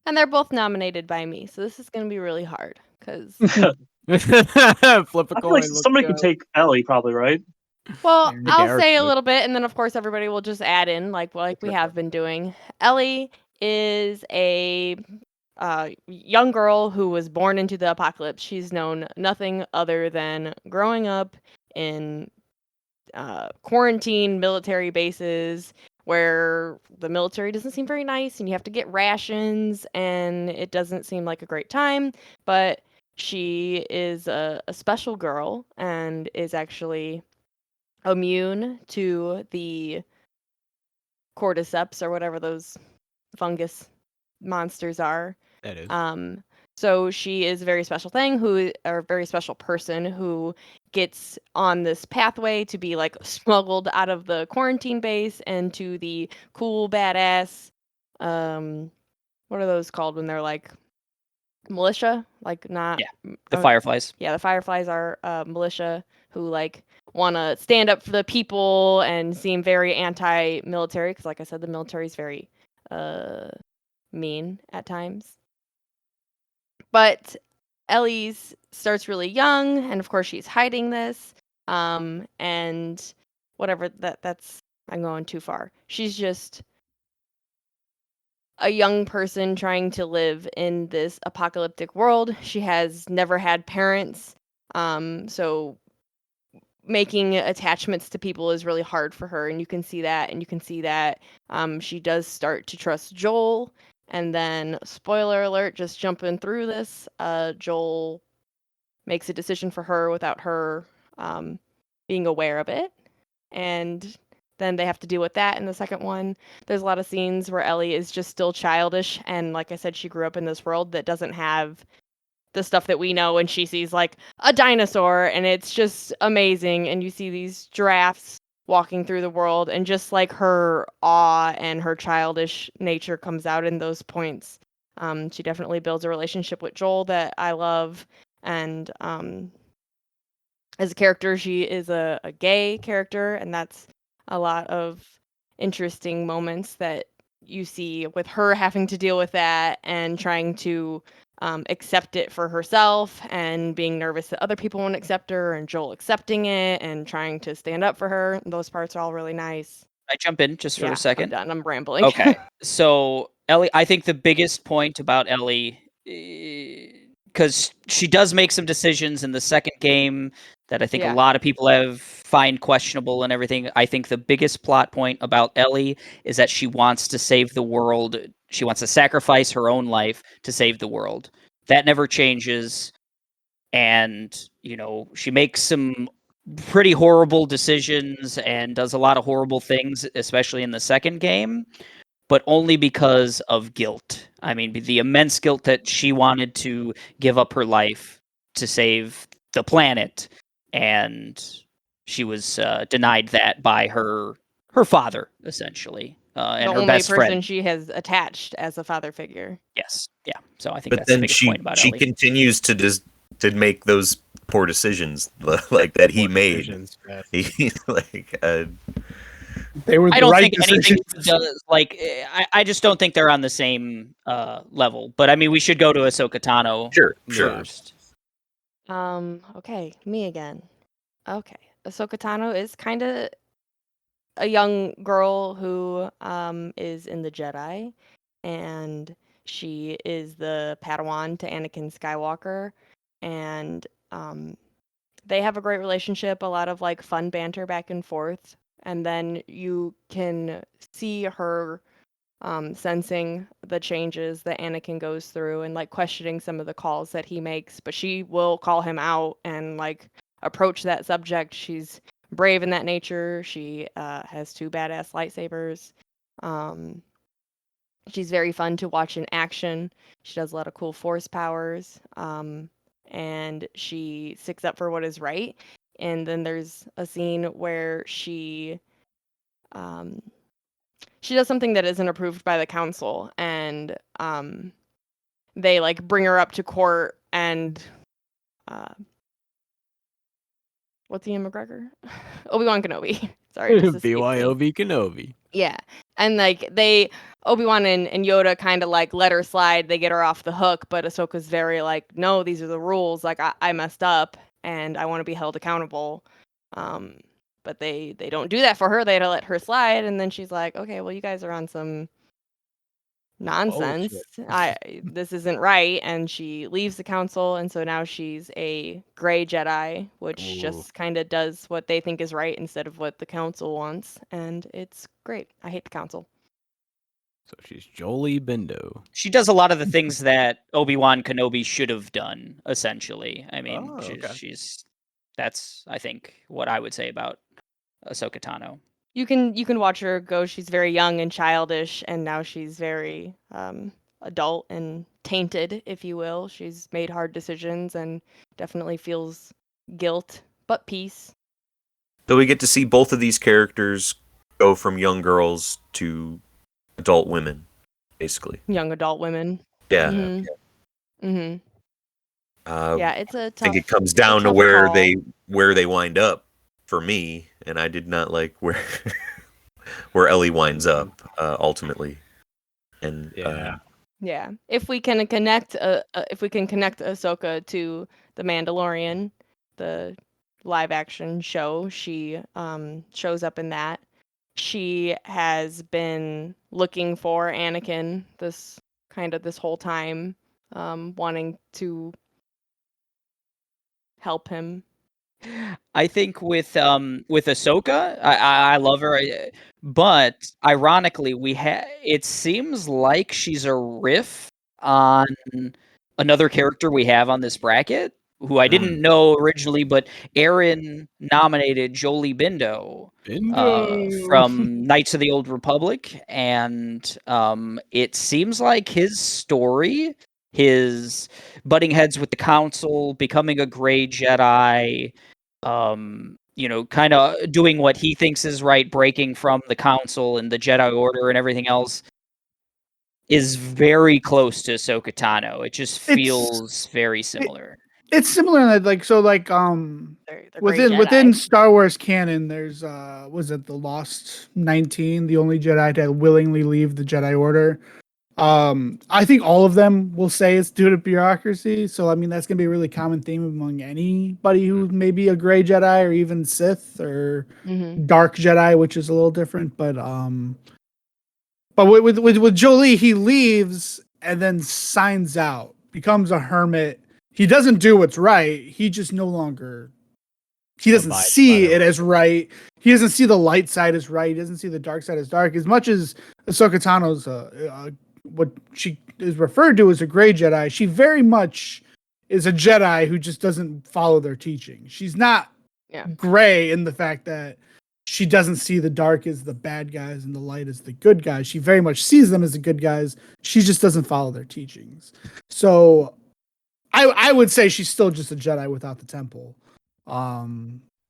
And they're both nominated by me, so this is going to be really hard because Flip a I feel like coin. somebody could take Ellie, probably, right? well, Nick I'll Eric say a would. little bit, and then of course everybody will just add in like we have been doing. Ellie is a young girl who was born into the apocalypse. She's known nothing other than growing up in quarantine military bases where the military doesn't seem very nice and you have to get rations and it doesn't seem like a great time, but she is a special girl and is actually immune to the cordyceps or whatever those fungus monsters are. That is. So she is a very special or a very special person who gets on this pathway to be like smuggled out of the quarantine base and to the cool badass what are those called when they're like militia? Like not The Fireflies. Yeah, the Fireflies are militia who like want to stand up for the people and seem very anti-military because like I said the military is very mean at times. But Ellie's starts really young, and of course she's hiding this. And whatever that's I'm going too far. She's just a young person trying to live in this apocalyptic world. She has never had parents, so making attachments to people is really hard for her, and you can see that. She does start to trust Joel. And then, spoiler alert, just jumping through this, Joel makes a decision for her without her being aware of it. And then they have to deal with that in the second one. There's a lot of scenes where Ellie is just still childish. And like I said, she grew up in this world that doesn't have the stuff that we know. And she sees like a dinosaur and it's just amazing. And you see these giraffes walking through the world and just like her awe and her childish nature comes out in those points. She definitely builds a relationship with Joel that I love. And as a character, she is a gay character, and that's a lot of interesting moments that you see with her having to deal with that and trying to accept it for herself and being nervous that other people won't accept her and Joel accepting it and trying to stand up for her. Those parts are all really nice. I jump in just for Yeah, a second? I'm done. I'm rambling. Okay. So Ellie, I think the biggest point about Ellie, because she does make some decisions in the second game that I think a Yeah. lot of people have find questionable and everything. I think the biggest plot point about Ellie is that she wants to save the world. She wants to sacrifice her own life to save the world. That never changes. And, she makes some pretty horrible decisions and does a lot of horrible things, especially in the second game, but only because of guilt. I mean, the immense guilt that she wanted to give up her life to save the planet, and she was denied that by her father, essentially, and The her only best person friend. she has attached as a father figure. Yes, yeah. So I think But that's the then biggest point about she Ellie. continues to make those poor decisions like that he Poor made. decisions, yes. He's like, They were I the don't right think anything decisions. does I just don't think they're on the same level. But I mean, we should go to Ahsoka Tano sure. first. Okay, me again. Okay. Ahsoka Tano is kind of a young girl who is in the Jedi, and she is the Padawan to Anakin Skywalker, and they have a great relationship, a lot of like fun banter back and forth, and then you can see her sensing the changes that Anakin goes through and like questioning some of the calls that he makes, but she will call him out and like approach that subject. She's brave in that nature. She has 2 badass lightsabers. She's very fun to watch in action. She does a lot of cool force powers. And she sticks up for what is right. And then there's a scene where she does something that isn't approved by the council, and they like bring her up to court, and what's Ian McGregor? Obi-Wan Kenobi. Sorry, just escaped me. BYOB Kenobi. Yeah, and like Obi-Wan and Yoda kind of like let her slide. They get her off the hook, but Ahsoka's very like, no, these are the rules. Like I messed up, and I want to be held accountable. But they don't do that for her. They let her slide, and then she's like, okay, well, you guys are on some nonsense. This isn't right, and she leaves the council, and so now she's a gray Jedi, which Ooh. just kind of does what they think is right instead of what the council wants, and it's great. I hate the council. So she's Jolie Bindo. She does a lot of the things that Obi-Wan Kenobi should have done, essentially. I mean, Oh, okay. she's that's, I think, what I would say about Ahsoka Tano. You can watch her go. She's very young and childish, and now she's very adult and tainted, if you will. She's made hard decisions and definitely feels guilt, but peace. So we get to see both of these characters go from young girls to adult women, basically. Young adult women. Yeah. Mm-hmm. Uh, Yeah, it's a I tough. think it comes down to tough where call. they wind up for me, and I did not like where where Ellie winds up ultimately. And Yeah, if we can connect Ahsoka to the Mandalorian, the live action show, she shows up in that. She has been looking for Anakin this whole time, wanting to help him. I think with Ahsoka, I love her, but ironically, it seems like she's a riff on another character we have on this bracket, who I didn't know originally, but Aaron nominated Jolie Bindo from Knights of the Old Republic, and it seems like his story, his butting heads with the Council, becoming a Grey Jedi, kind of doing what he thinks is right, breaking from the Council and the Jedi Order and everything else, is very close to Ahsoka Tano. It just feels very similar. It's similar in that, like, so, like, They're Grey within Jedi. Star Wars canon, there's was it the Lost 19, the only Jedi to willingly leave the Jedi Order, I think all of them will say it's due to bureaucracy. So I mean that's gonna be a really common theme among anybody who may be a gray Jedi or even Sith or Mm-hmm. dark Jedi, which is a little different. But with Jolie, he leaves and then signs out, becomes a hermit. He doesn't do what's right. He just no longer. He doesn't Abides by see the it as right. He doesn't see the light side as right. He doesn't see the dark side as dark. As much as Ahsoka Tano's what she is referred to as a gray Jedi, she very much is a Jedi who just doesn't follow their teaching. She's not Yeah. gray in the fact that she doesn't see the dark as the bad guys and the light as the good guys. She very much sees them as the good guys. She just doesn't follow their teachings. So I would say she's still just a Jedi without the temple.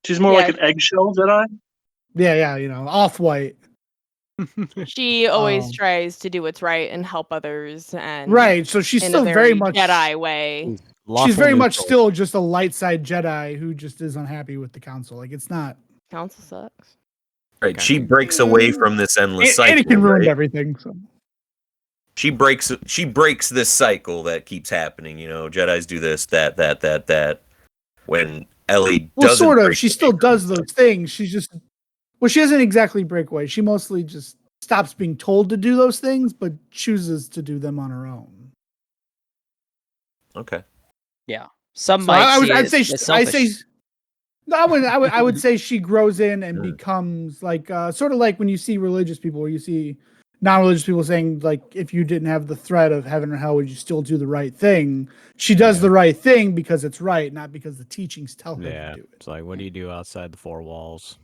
She's more Yeah. like an eggshell Jedi. Yeah, off white. She always Um, tries to do what's right and help others, and Right. So she's in still a very much Jedi way. She's very much neutral. still just a light side Jedi who just is unhappy with the council. Like it's not. Council sucks. Right. She breaks away from this endless cycle. Anakin ruined right? everything. So. She breaks this cycle that keeps happening. Jedis do this, that. When Ellie Well, doesn't, sort of. break She away still from does this those things. She's just. Well, she doesn't exactly break away. She mostly just stops being told to do those things, but chooses to do them on her own. Okay. Some So might I'd see say it as I say selfish. no, I would say she grows in and becomes like sort of like when you see religious people, where you see non-religious people saying like, if you didn't have the threat of heaven or hell, would you still do the right thing? She does the right thing because it's right, not because the teachings tell her to do it. It's like, what do you do outside the four walls?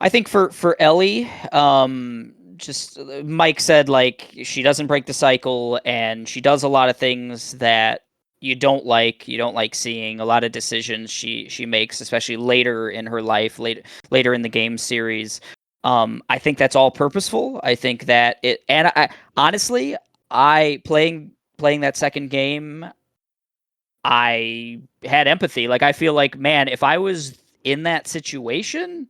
I think for Ellie, just Mike said like she doesn't break the cycle and she does a lot of things that you don't like seeing. A lot of decisions she makes, especially later in her life, later in the game series. I think that's all purposeful. I think that it, and I honestly, I playing that second game, I had empathy. Like I feel like, man, if I was in that situation,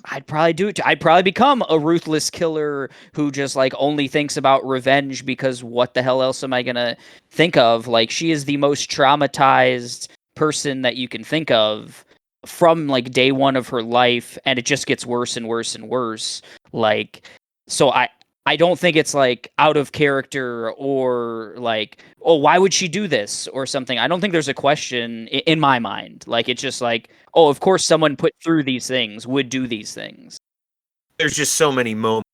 I'd probably do it. I'd probably become a ruthless killer who just like only thinks about revenge because what the hell else am I gonna think of? Like she is the most traumatized person that you can think of from like day one of her life, and it just gets worse and worse and worse. Like so I don't think it's like out of character or like, oh, why would she do this or something. I don't think there's a question in my mind. Like it's just like, oh, of course someone put through these things would do these things. There's just so many moments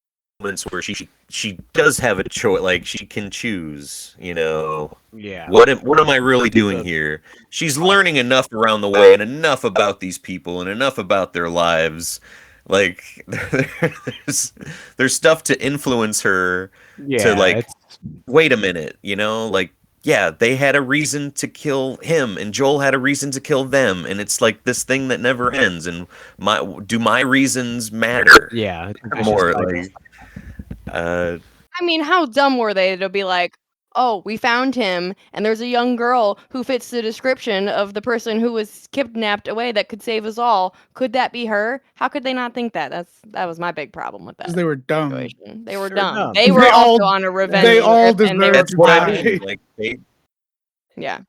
where she does have a choice. Like she can choose. Yeah. What am I really doing here? She's learning enough around the way and enough about these people and enough about their lives. Like there's stuff to influence her to like, wait a minute, like, yeah, they had a reason to kill him and Joel had a reason to kill them, and it's like this thing that never ends. And my reasons matter? Yeah. More like I mean, how dumb were they to be like, oh, we found him, and there's a young girl who fits the description of the person who was kidnapped away that could save us all. Could that be her? How could they not think that? That was my big problem with that. Because they were dumb. Situation. They were Sure dumb. dumb. They were They also all- on a revenge. they all trip, and they deserve were that's what I die. mean. Like Yeah.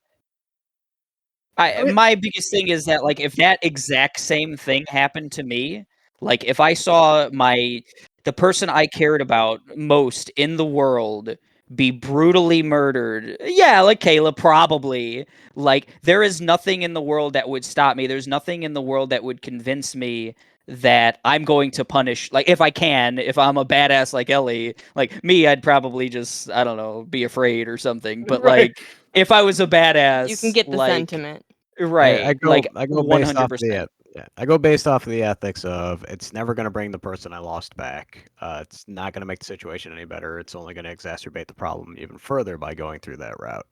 My biggest thing is that like if that exact same thing happened to me, like if I saw the person I cared about most in the world be brutally murdered, yeah, like Kayla, probably. Like there is nothing in the world that would stop me. There's nothing in the world that would convince me that I'm going to punish, like if I'm a badass like Ellie, like me, I'd probably just, I don't know, be afraid or something. But Right. like if I was a badass, You can get the like, sentiment. right, I go like based off 100%. I go based off of the ethics of it's never going to bring the person I lost back. It's not going to make the situation any better. It's only going to exacerbate the problem even further by going through that route.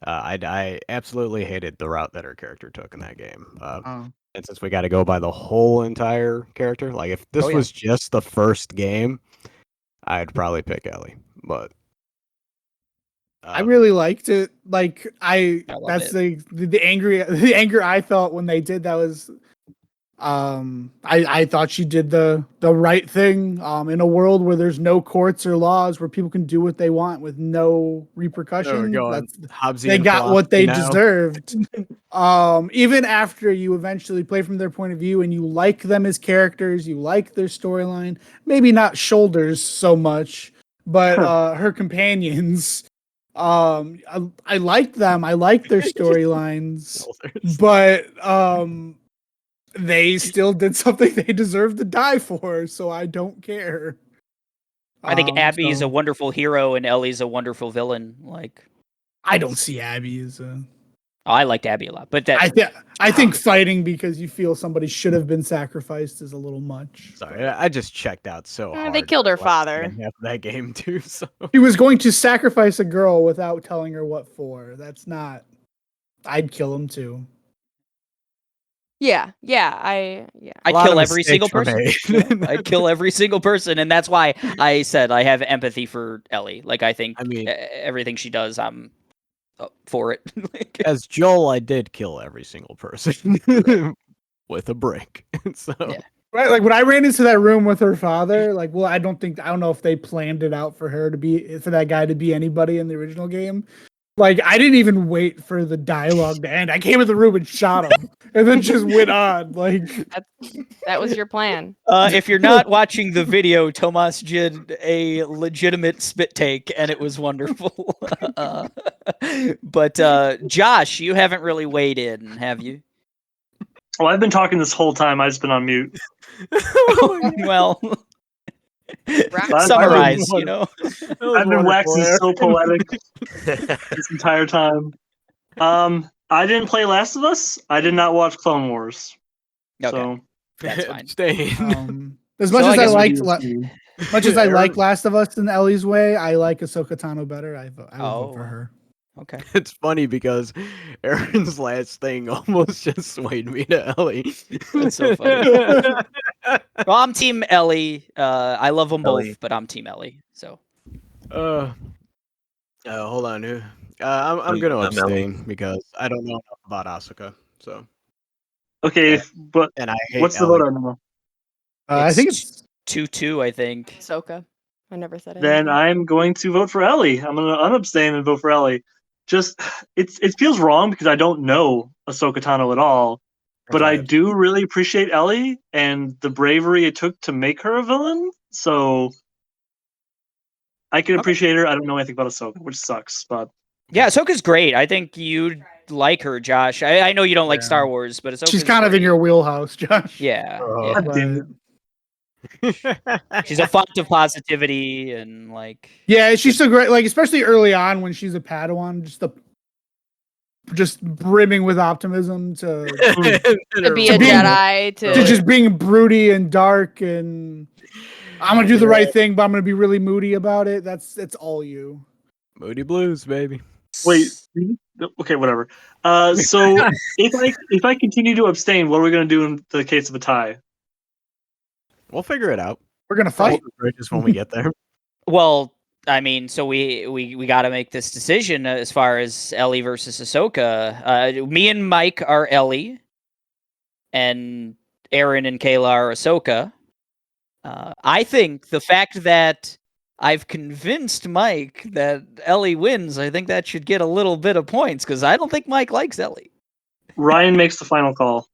I absolutely hated the route that her character took in that game. And since we got to go by the whole entire character, like if this Oh, yeah. was just the first game, I'd probably pick Ellie. But I really liked it. Like I love that's it. the anger I felt when they did that was I thought she did the right thing in a world where there's no courts or laws, where people can do what they want with no repercussion. They got what they deserved. Even after you eventually play from their point of view and you like them as characters, you like their storyline, maybe not Shoulders so much, but her companions. I liked them. I liked their storylines, but they still did something they deserved to die for, so I don't care. I think Abby is a wonderful hero and Ellie's a wonderful villain. Like, I don't see Abby as a. Oh, I liked Abby a lot, but that I think fighting because you feel somebody should have been sacrificed is a little much. Sorry, I just checked out so hard. They killed her father. That game too. So he was going to sacrifice a girl without telling her what for. That's not. I'd kill him too. I'd kill every single person. I'd kill every single person, and that's why I said I have empathy for Ellie. Like, I think everything she does, I'm for it. As Joel, I did kill every single person with a brick. So right, like when I ran into that room with her father, like, well, I don't know if they planned it out for that guy to be anybody in the original game. Like, I didn't even wait for the dialogue to end. I came in the room and shot him, and then just went on. Like, that was your plan. If you're not watching the video, Tomas did a legitimate spit take, and it was wonderful. But Josh, you haven't really weighed in, have you? Well, I've been talking this whole time. I've just been on mute. Well, summarize, you know. I've been waxing so poetic this entire time. I didn't play Last of Us. I did not watch Clone Wars. Okay. So that's fine. As much as I like Last of Us in Ellie's way, I like Ahsoka Tano better. I would vote for her. Okay. It's funny because Aaron's last thing almost just swayed me to Ellie. That's so funny. Well, I'm Team Ellie. I love them both, but I'm Team Ellie. So. Hold on. I'm gonna abstain because I don't know enough about Ahsoka. So. Okay, but and I hate what's Ellie. the vote on? I think it's 2-2. I think. Ahsoka. I never said it. Then I'm going to vote for Ellie. I'm going to unabstain and vote for Ellie. Just it feels wrong because I don't know Ahsoka Tano at all, but I do really appreciate Ellie and the bravery it took to make her a villain. So I can appreciate her. I don't know anything about Ahsoka, which sucks, but yeah, Ahsoka's great. I think you'd like her, Josh. I know you don't like Star Wars, but Ahsoka's she's kind of in your wheelhouse, Josh. Yeah. But she's a font of positivity and like. Yeah, she's so great. Like, especially early on when she's a Padawan, just brimming with optimism to be a Jedi, to just being broody and dark, and I'm gonna do the right thing, but I'm gonna be really moody about it. That's all you. Moody Blues, baby. Wait. Okay, whatever. So if I continue to abstain, what are we gonna do in the case of a tie? We'll figure it out. We're gonna fight just when we get there. Well, I mean, so we got to make this decision as far as Ellie versus Ahsoka. Me and Mike are Ellie, and Aaron and Kayla are Ahsoka. I think the fact that I've convinced Mike that Ellie wins, I think that should get a little bit of points because I don't think Mike likes Ellie. Ryan makes the final call.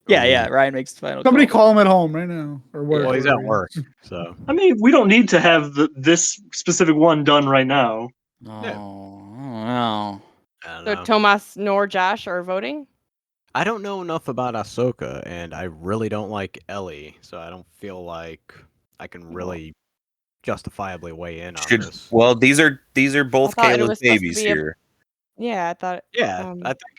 Yeah, Ryan makes the final Somebody call. call him at home right now. Or work. Well, he's at work, so. I mean, we don't need to have this specific one done right now. Oh, So Tomas nor Josh are voting? I don't know enough about Ahsoka, and I really don't like Ellie, so I don't feel like I can really justifiably weigh in on this. Well, these are both I thought it Kayla's was supposed to babies be here. Yeah, I thought. Yeah,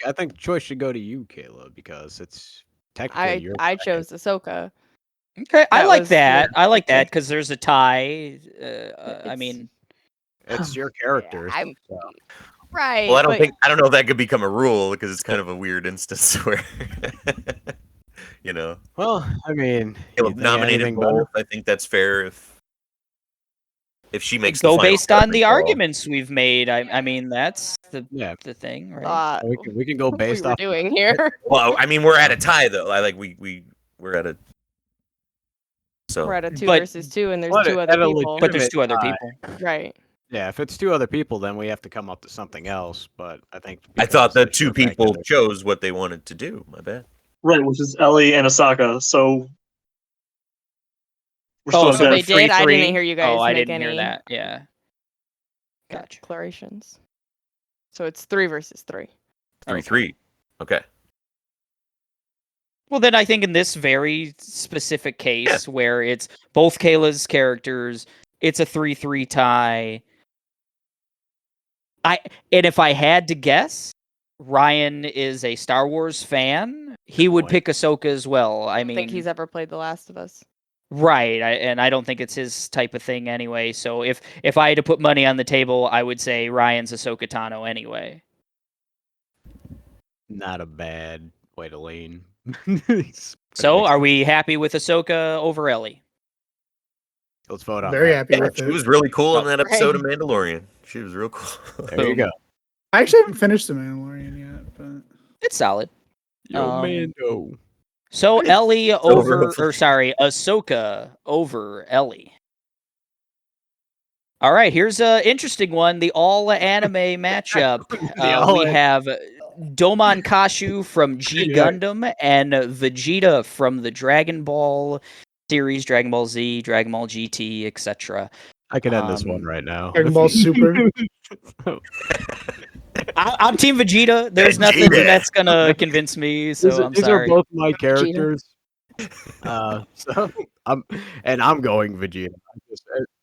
I think the choice should go to you, Kayla, because it's technically your. I chose Ahsoka. Okay, I like was that. the- I like that because there's a tie. I mean, It's your character. I'm- so. Right. Well, I but don't know if that could become a rule because it's kind of a weird instance where, you know. Well, I mean, Caleb nominated both. I think that's fair if she makes the go final based on the call. arguments we've made. I mean, that's the thing, right? We can go what based we were off. doing here. Well, I mean, we're at a tie though. We we're at a. So We're at a 2 But- versus 2, and there's But 2 at other a people. But there's legitimate 2 other tie. people. Right. Yeah, if it's 2 other people, then we have to come up to something else. But I think I thought because the 2 of fact that people they're- chose what they wanted to do. My bad. Right, which is Ellie and Ahsoka. So we're Oh, still so dead. they did? I 3-3? didn't hear you guys Oh, I make didn't hear any that. Yeah. Gotcha. declarations. So it's 3 versus 3. 3-3. Okay. Well, then I think in this very specific case where it's both Kayla's characters, it's a 3-3 tie. And if I had to guess, Ryan is a Star Wars fan. He would point. pick Ahsoka as well. I I mean, think he's ever played The Last of Us. right, and I don't think it's his type of thing anyway. So if I had to put money on the table, I would say Ryan's Ahsoka Tano anyway. not a bad way to lean. So are we happy with Ahsoka over Ellie? Let's vote on Very that. happy Yeah, with she it. was really cool in that Right. episode of Mandalorian. She was real cool. There you Boom. go. I actually haven't finished The Mandalorian yet, but It's solid. Yo, Mando. So Ellie over- Ahsoka over Ellie. All right, here's an interesting one. The all anime matchup. all We an- have Domon Kasshu from G Yeah. Gundam and Vegeta from the Dragon Ball series, Dragon Ball Z, Dragon Ball GT, etc. I could end this one Um, right now. Dragon Ball Super. I'm Team Vegeta. There's nothing Vegeta. that's gonna convince me, so I'm These sorry. are both my characters. So I'm going Vegeta.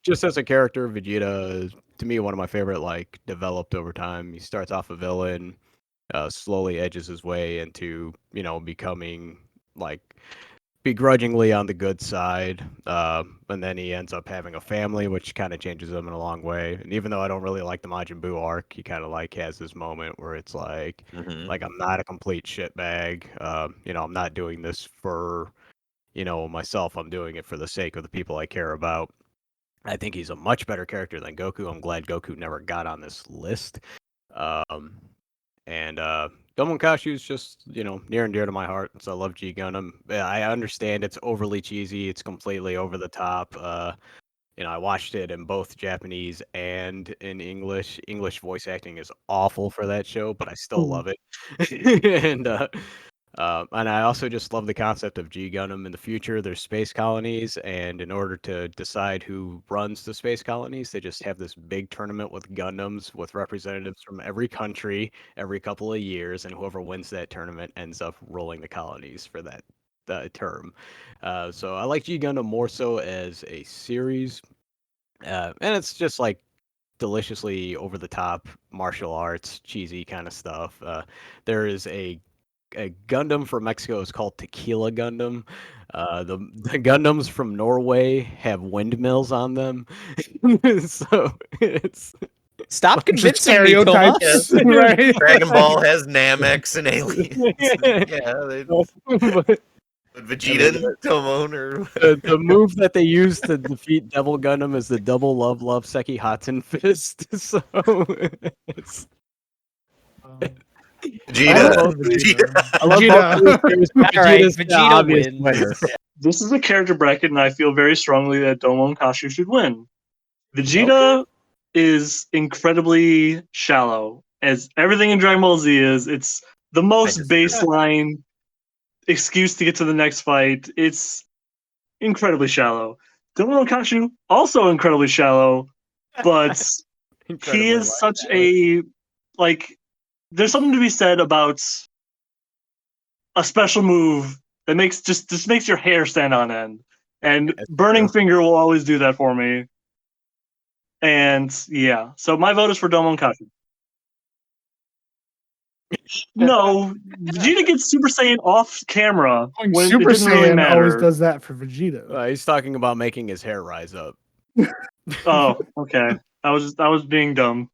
Just as a character, Vegeta is to me one of my favorite. Like developed over time. He starts off a villain, slowly edges his way into becoming like begrudgingly on the good side, and then he ends up having a family, which kind of changes him in a long way. And even though I don't really like the Majin Buu arc, he kind of like has this moment where it's like I'm not a complete shitbag. I'm not doing this for myself. I'm doing it for the sake of the people I care about. I think he's a much better character than Goku. I'm glad Goku never got on this list. And Domon Kasshu is just, near and dear to my heart. So I love G Gundam. I understand it's overly cheesy. It's completely over the top. I watched it in both Japanese and in English. English voice acting is awful for that show, but I still love it. And I also just love the concept of G Gundam in the future. There's space colonies, and in order to decide who runs the space colonies, they just have this big tournament with Gundams with representatives from every country every couple of years, and whoever wins that tournament ends up ruling the colonies for that term. So I like G Gundam more so as a series, and it's just like deliciously over the top martial arts, cheesy kind of stuff. There is a Gundam from Mexico is called Tequila Gundam. The Gundams from Norway have windmills on them. So it's Stop Just convincing me, Tomas. stereotypes, right? Dragon Ball has Namex and aliens. but But Vegeta and Domon or the move that they use to defeat Devil Gundam is the double love Seki Haten fist. So it's Vegeta. love Vegeta. I love Vegeta. both characters, but All right, Vegeta's the Vegeta obvious wins. winner. This is a character bracket, and I feel very strongly that Domon Kasshu should win. Vegeta is incredibly shallow, as everything in Dragon Ball Z is. It's the most disagree. baseline excuse to get to the next fight. It's incredibly shallow. Domon Kasshu, also incredibly shallow, but he is such a there's something to be said about a special move that makes just makes your hair stand on end. And That's Burning true. Finger will always do that for me. And yeah, so my vote is for Domon Kasshu. No, Vegeta gets Super Saiyan off camera when Super it didn't really Saiyan always matter. does that for Vegeta. He's talking about making his hair rise up. Oh, okay. I was being dumb.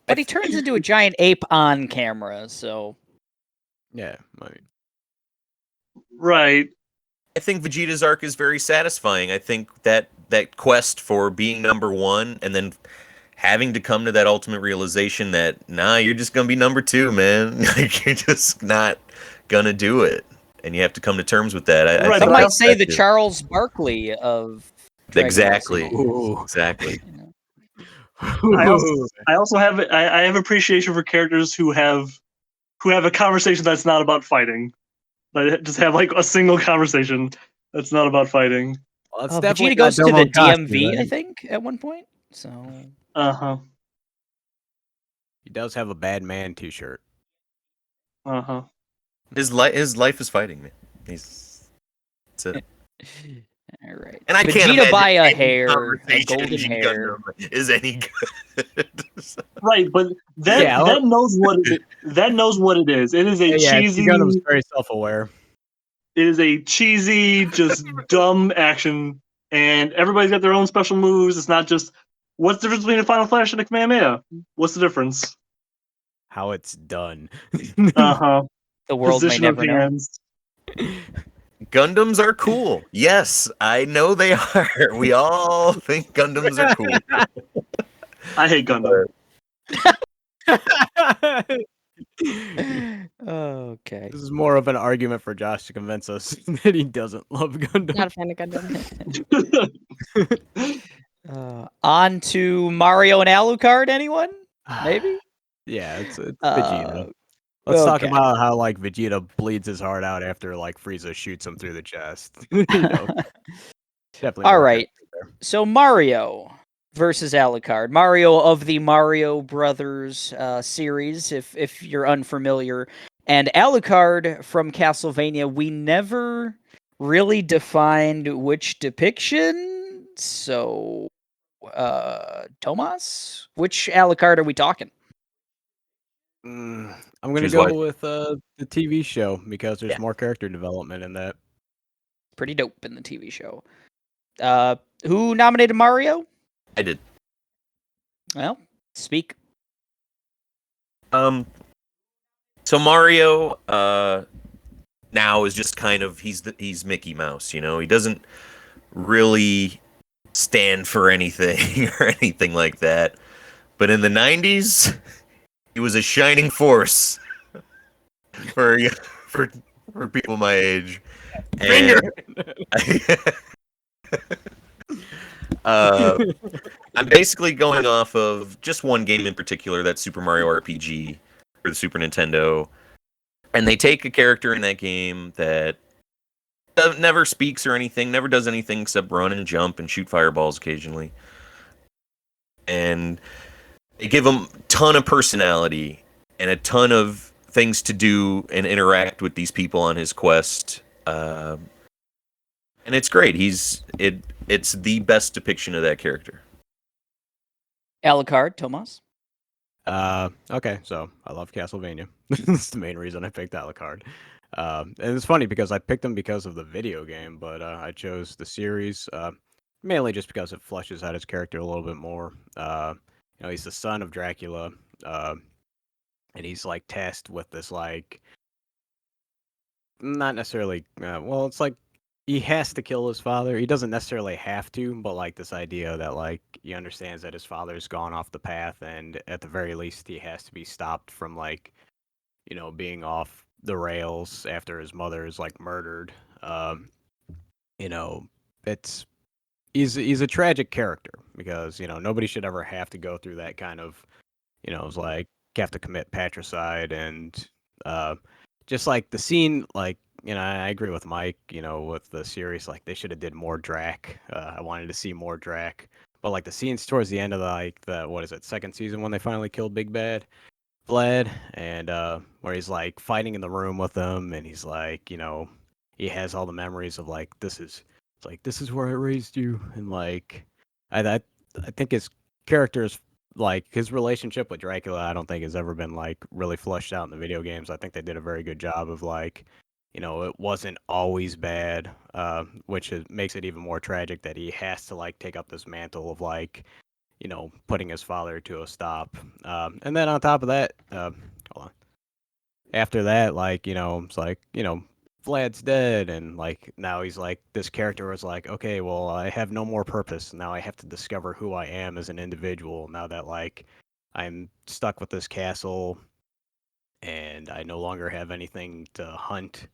But he turns into a giant ape on camera, so Yeah, I mean, Right. I think Vegeta's arc is very satisfying. I think that quest for being number one and then having to come to that ultimate realization that you're just gonna be number two, man. Like you're just not gonna do it. and you have to come to terms with that. I Right, Some think but might that's say the effective. Charles Barkley of Dragon Ball Z. Exactly. Ooh. Exactly. I also have I have appreciation for characters who have a conversation that's not about fighting. Like just have like a single conversation that's not about fighting. Well, that's definitely Vegeta not goes to the Domon Kasshu, DMV, I right? think, at one point. So Uh-huh. He does have a bad man T-shirt. Uh-huh. His life is fighting, man. That's it. all right. And I can't Vegeta imagine by a any hair, a conversation golden in hair. Gundam is any good. Right, but that Yeah, that knows what that knows what it is. It is a Yeah, cheesy Gundam's very self-aware. it is a cheesy, just dumb action, and everybody's got their own special moves. It's not just what's the difference between a Final Flash and a Kamehameha? What's the difference? How it's done. Uh-huh. The world may Position of never know. hands. Gundams are cool. Yes, I know they are. We all think Gundams are cool. I hate Gundam. Okay. This is more of an argument for Josh to convince us that he doesn't love Gundam. Not a fan of Gundam. On to Mario and Alucard, anyone? Maybe? Yeah, it's Vegeta. Uh, Let's talk okay. about how like Vegeta bleeds his heart out after like Frieza shoots him through the chest. You know, definitely. All more right. character there. So Mario versus Alucard. Mario of the Mario Brothers series, if you're unfamiliar, and Alucard from Castlevania. We never really defined which depiction. So, Tomas, which Alucard are we talking? I'm gonna Choose go life. with the TV show because there's Yeah. more character development in that. Pretty dope in the TV show. Who nominated Mario? I did. Well, speak. So Mario now is just kind of he's Mickey Mouse, you know. He doesn't really stand for anything or anything like that. But in the 90s, he was a shining force for for people my age. And I'm basically going off of just one game in particular, that's Super Mario RPG for the Super Nintendo. And they take a character in that game that never speaks or anything, never does anything except run and jump and shoot fireballs occasionally. And they give him a ton of personality and a ton of things to do and interact with these people on his quest. And it's great. It's the best depiction of that character. Alucard, Tomas. Okay, so I love Castlevania. That's the main reason I picked Alucard. And it's funny because I picked him because of the video game, but I chose the series mainly just because it fleshes out his character a little bit more. You know, he's the son of Dracula, and he's like tasked with this like not necessarily well, it's like he has to kill his father. He doesn't necessarily have to, but like this idea that like he understands that his father's gone off the path, and at the very least he has to be stopped from like, you know, being off the rails after his mother is like murdered. You know, it's he's a tragic character because you know nobody should ever have to go through that kind of, you know, it's like have to commit patricide and uh, just like the scene like. You know, I agree with Mike. You know, with the series, like they should have did more Drac. I wanted to see more Drac, but like the scenes towards the end of the what is it, second season when they finally killed Big Bad Vlad, and where he's like fighting in the room with them, and he's like, you know, he has all the memories of like this is where I raised you, and like I think his character is like his relationship with Dracula. I don't think has ever been like really fleshed out in the video games. I think they did a very good job of like, you know, it wasn't always bad, makes it even more tragic that he has to like take up this mantle of like, you know, putting his father to a stop. And then on top of that, hold on. After that, like, you know, it's like, you know, Vlad's dead, and like now he's like this character was like, okay, well, I have no more purpose. Now I have to discover who I am as an individual. Now that like I'm stuck with this castle, and I no longer have anything to hunt.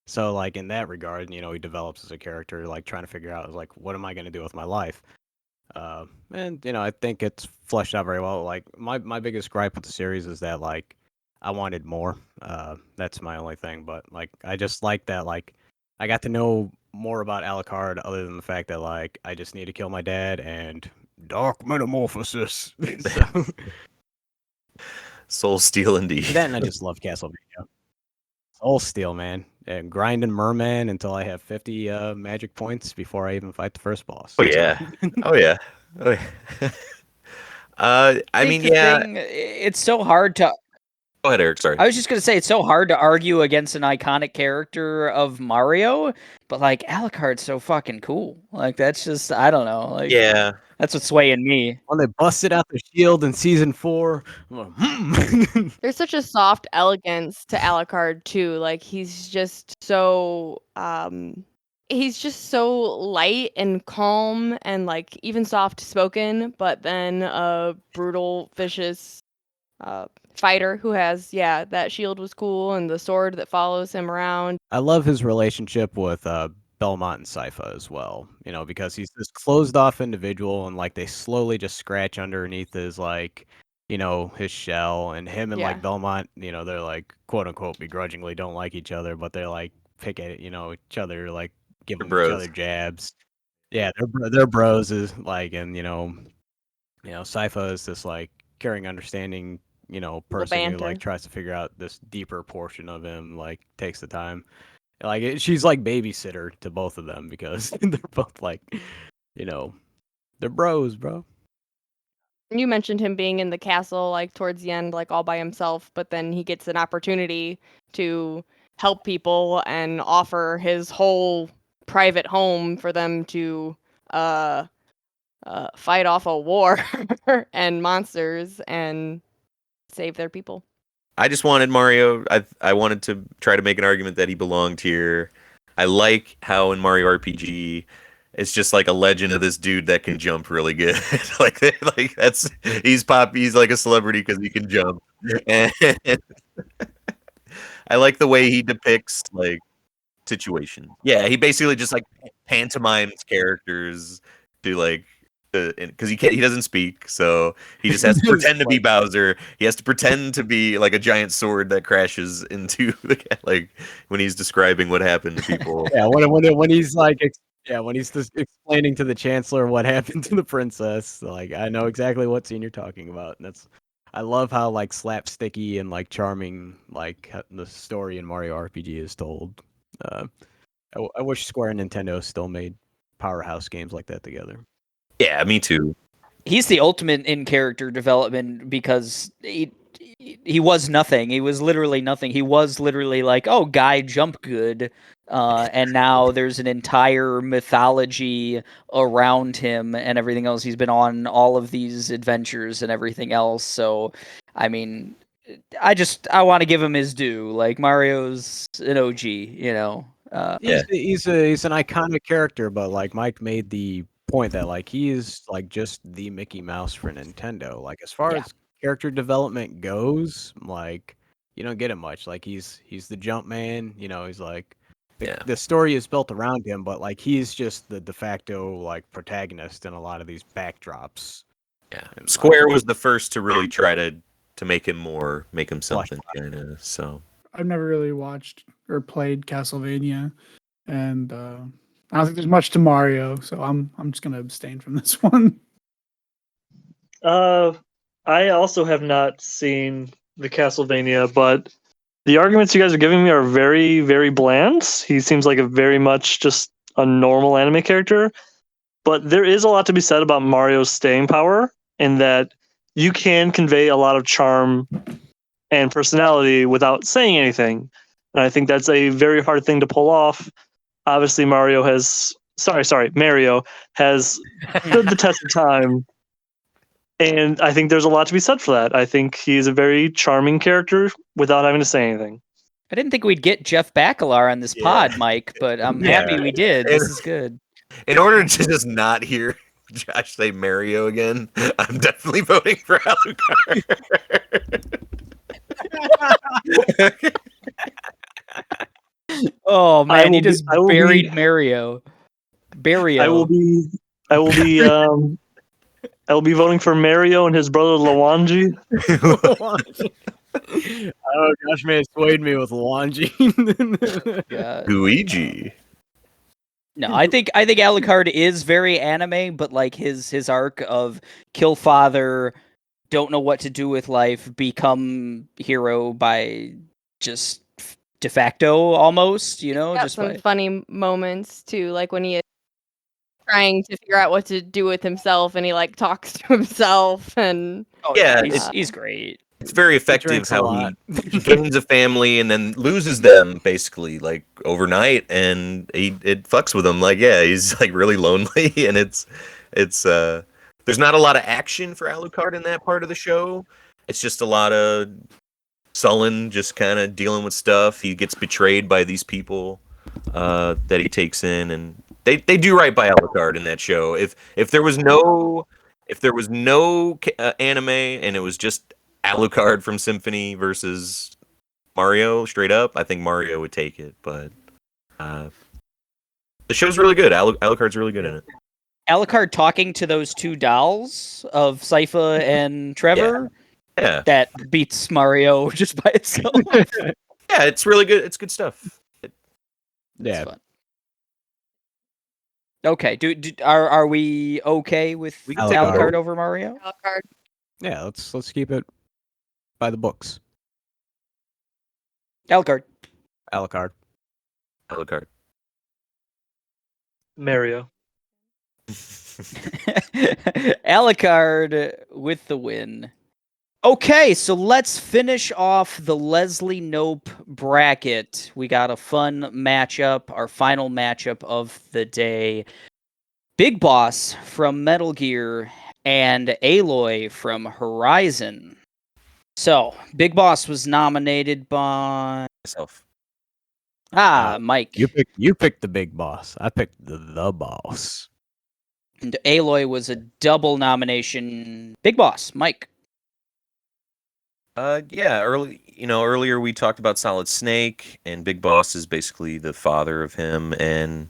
So like in that regard, you know, he develops as a character, like trying to figure out like what am I going to do with my life. And you know, I think it's fleshed out very well. Like my biggest gripe with the series is that like I wanted more. That's my only thing. But like I just like that like I got to know more about Alucard, other than the fact that like I just need to kill my dad and dark metamorphosis. So, Soul Steel indeed. that and I just love Castlevania. Soul Steel, man. And grinding Merman until I have 50 magic points before I even fight the first boss. Oh yeah. Oh yeah. Oh yeah. I mean, the yeah. thing, it's so hard to. Go ahead, Eric. Sorry. I was just gonna say it's so hard to argue against an iconic character of Mario, but like Alucard's so fucking cool. Like that's just I don't know. Like Yeah. that's what's swaying me. When they busted out the shield in season 4, I'm like, There's such a soft elegance to Alucard too. Like he's just so light and calm and like even soft spoken, but then a brutal, vicious fighter who has that shield was cool and the sword that follows him around. I love his relationship with Belmont and Sypha as well, you know, because he's this closed off individual and like they slowly just scratch underneath his like, you know, his shell, and him and like Yeah. Belmont, you know, they're like quote unquote begrudgingly don't like each other, but they're like pick at it, you know, each other, like giving each bros. other jabs. Yeah, they're bros is like, and you know, Sypha is this like caring, understanding, you know, person who banter. like tries to figure out this deeper portion of him, like takes the time. Like she's like babysitter to both of them because they're both like, you know, they're bros, bro. You mentioned him being in the castle like towards the end, like all by himself, but then he gets an opportunity to help people and offer his whole private home for them to fight off a war and monsters and save their people. I just wanted Mario. I wanted to try to make an argument that he belonged here. I like how in Mario RPG, it's just like a legend of this dude that can jump really good. like that's he's like a celebrity because he can jump. And I like the way he depicts like situations. Yeah, he basically just like pantomimes characters to like because he doesn't speak, so he just has to pretend to be Bowser. He has to pretend to be like a giant sword that crashes into the like when he's describing what happened to people. Yeah, when he's like when he's just explaining to the Chancellor what happened to the princess, like I know exactly what scene you're talking about. And I love how like slapsticky and like charming like the story in Mario RPG is told. I wish Square and Nintendo still made powerhouse games like that together. Yeah, me too. He's the ultimate in character development because he was nothing. He was literally nothing. He was literally like, oh, guy jump good. And now there's an entire mythology around him and everything else. He's been on all of these adventures and everything else. So, I mean, I want to give him his due. Like Mario's an OG, you know. He's an iconic character, but like Mike made the point that like he is like just the Mickey Mouse for Nintendo. Like as far as character development goes, like you don't get it much. Like he's the jump man, you know, he's like the story is built around him, but like he's just the de facto like protagonist in a lot of these backdrops. Yeah. Square was the first to really try to make him something kind of, so I've never really watched or played Castlevania, and I don't think there's much to Mario, so I'm just gonna abstain from this one. I also have not seen the Castlevania, but the arguments you guys are giving me are very, very bland. He seems like a very much just a normal anime character, but there is a lot to be said about Mario's staying power in that you can convey a lot of charm and personality without saying anything. And I think that's a very hard thing to pull off. Obviously, Mario has stood the test of time. And I think there's a lot to be said for that. I think he's a very charming character without having to say anything. I didn't think we'd get Jeff Bakalar on this pod, Mike, but I'm happy we did. This is good. In order to just not hear Josh say Mario again, I'm definitely voting for Alucard. Oh man, he just I will buried be, Mario. Barrio. I will be, I will be, I will be voting for Mario and his brother Luigi. Oh gosh, man, it swayed me with Luigi. Yeah. Luigi. No, I think Alucard is very anime, but like his arc of kill father, don't know what to do with life, become hero by just de facto almost, Got just some by funny moments too, like when he is trying to figure out what to do with himself, and he like talks to himself, and oh Yeah, he's great. It's very effective drinks a how lot. he gains a family and then loses them basically like overnight, and it fucks with him. Like, yeah, he's like really lonely, and it's there's not a lot of action for Alucard in that part of the show. It's just a lot of sullen, just kind of dealing with stuff. He gets betrayed by these people that he takes in, and they do right by Alucard in that show. If there was no anime and it was just Alucard from Symphony versus Mario straight up, I think Mario would take it. But the show's really good. Alucard's really good in it. Alucard talking to those two dolls of Sypha and Trevor, Yeah, that beats Mario just by itself. yeah, it's really good. It's good stuff. Yeah, Fun. Okay, are we okay with We can take Alucard Alucard. over Mario? Alucard. yeah. Let's keep it by the books. Alucard. Alucard. Alucard. Mario. Alucard with the win. Okay, so let's finish off the Leslie Knope bracket. We got a fun matchup, our final matchup of the day. Big Boss from Metal Gear and Aloy from Horizon. So, Big Boss was nominated by Myself. Mike. You picked the big boss. I picked the boss. And Aloy was a double nomination. Big Boss, Mike. Yeah, earlier we talked about Solid Snake, and Big Boss is basically the father of him, and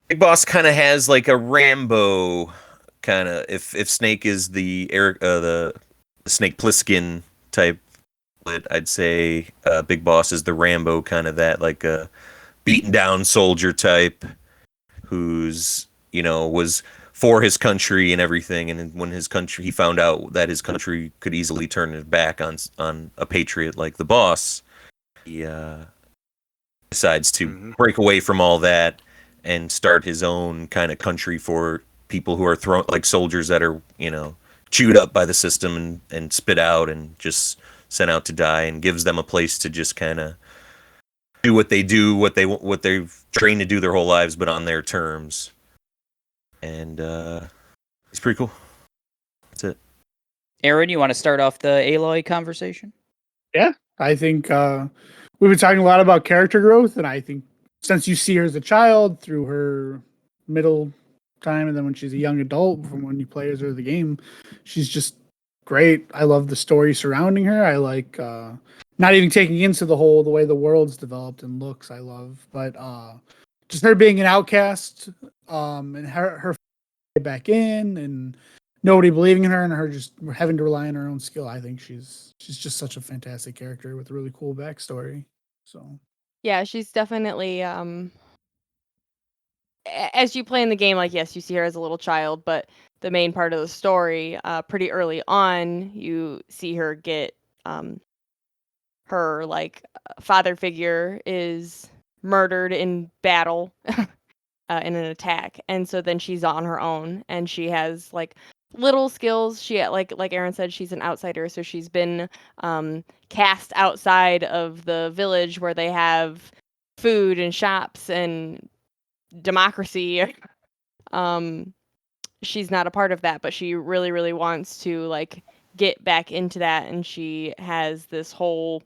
Big Boss kind of has like a Rambo kind of. If Snake is the Snake Plissken type, I'd say Big Boss is the Rambo kind of, that like a beaten down soldier type who's was for his country and everything, and when he found out that his country could easily turn it back on a patriot like the boss, he decides to break away from all that and start his own kind of country for people who are thrown, like soldiers that are chewed up by the system and spit out and just sent out to die, and gives them a place to just kind of do what they've trained to do their whole lives, but on their terms. And it's pretty cool. That's it. Aaron, you want to start off the Aloy conversation? Yeah, I think we've been talking a lot about character growth, and I think since you see her as a child through her middle time, and then when she's a young adult, from when you play as her the game, she's just great. I love the story surrounding her. I like not even taking into the way the world's developed and looks. I love, but just her being an outcast, and her back in, and nobody believing in her, and her just having to rely on her own skill. I think she's just such a fantastic character with a really cool backstory. So Yeah, she's definitely as you play in the game, like, yes, you see her as a little child, but the main part of the story, pretty early on, you see her get her like father figure is murdered in battle, in an attack, and so then she's on her own, and she has like little skills. She like Aaron said, she's an outsider, so she's been cast outside of the village where they have food and shops and democracy. She's not a part of that, but she really, really wants to like get back into that, and she has this whole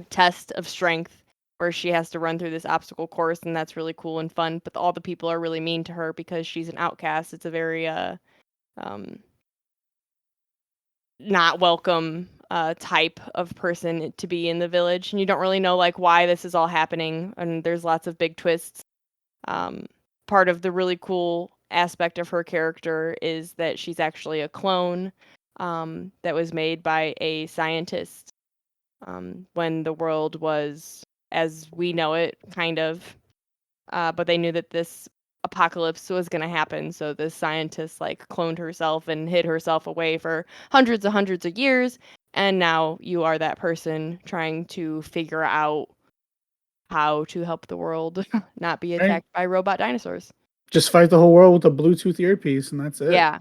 test of strength where she has to run through this obstacle course, and that's really cool and fun. But all the people are really mean to her because she's an outcast. It's a very not welcome type of person to be in the village, and you don't really know like why this is all happening, and there's lots of big twists. Part of the really cool aspect of her character is that she's actually a clone that was made by a scientist when the world was as we know it, kind of. But they knew that this apocalypse was going to happen, so this scientist like cloned herself and hid herself away for hundreds of years, and now you are that person trying to figure out how to help the world not be Right. attacked by robot dinosaurs. Just fight the whole world with a Bluetooth earpiece, and that's it. Yeah.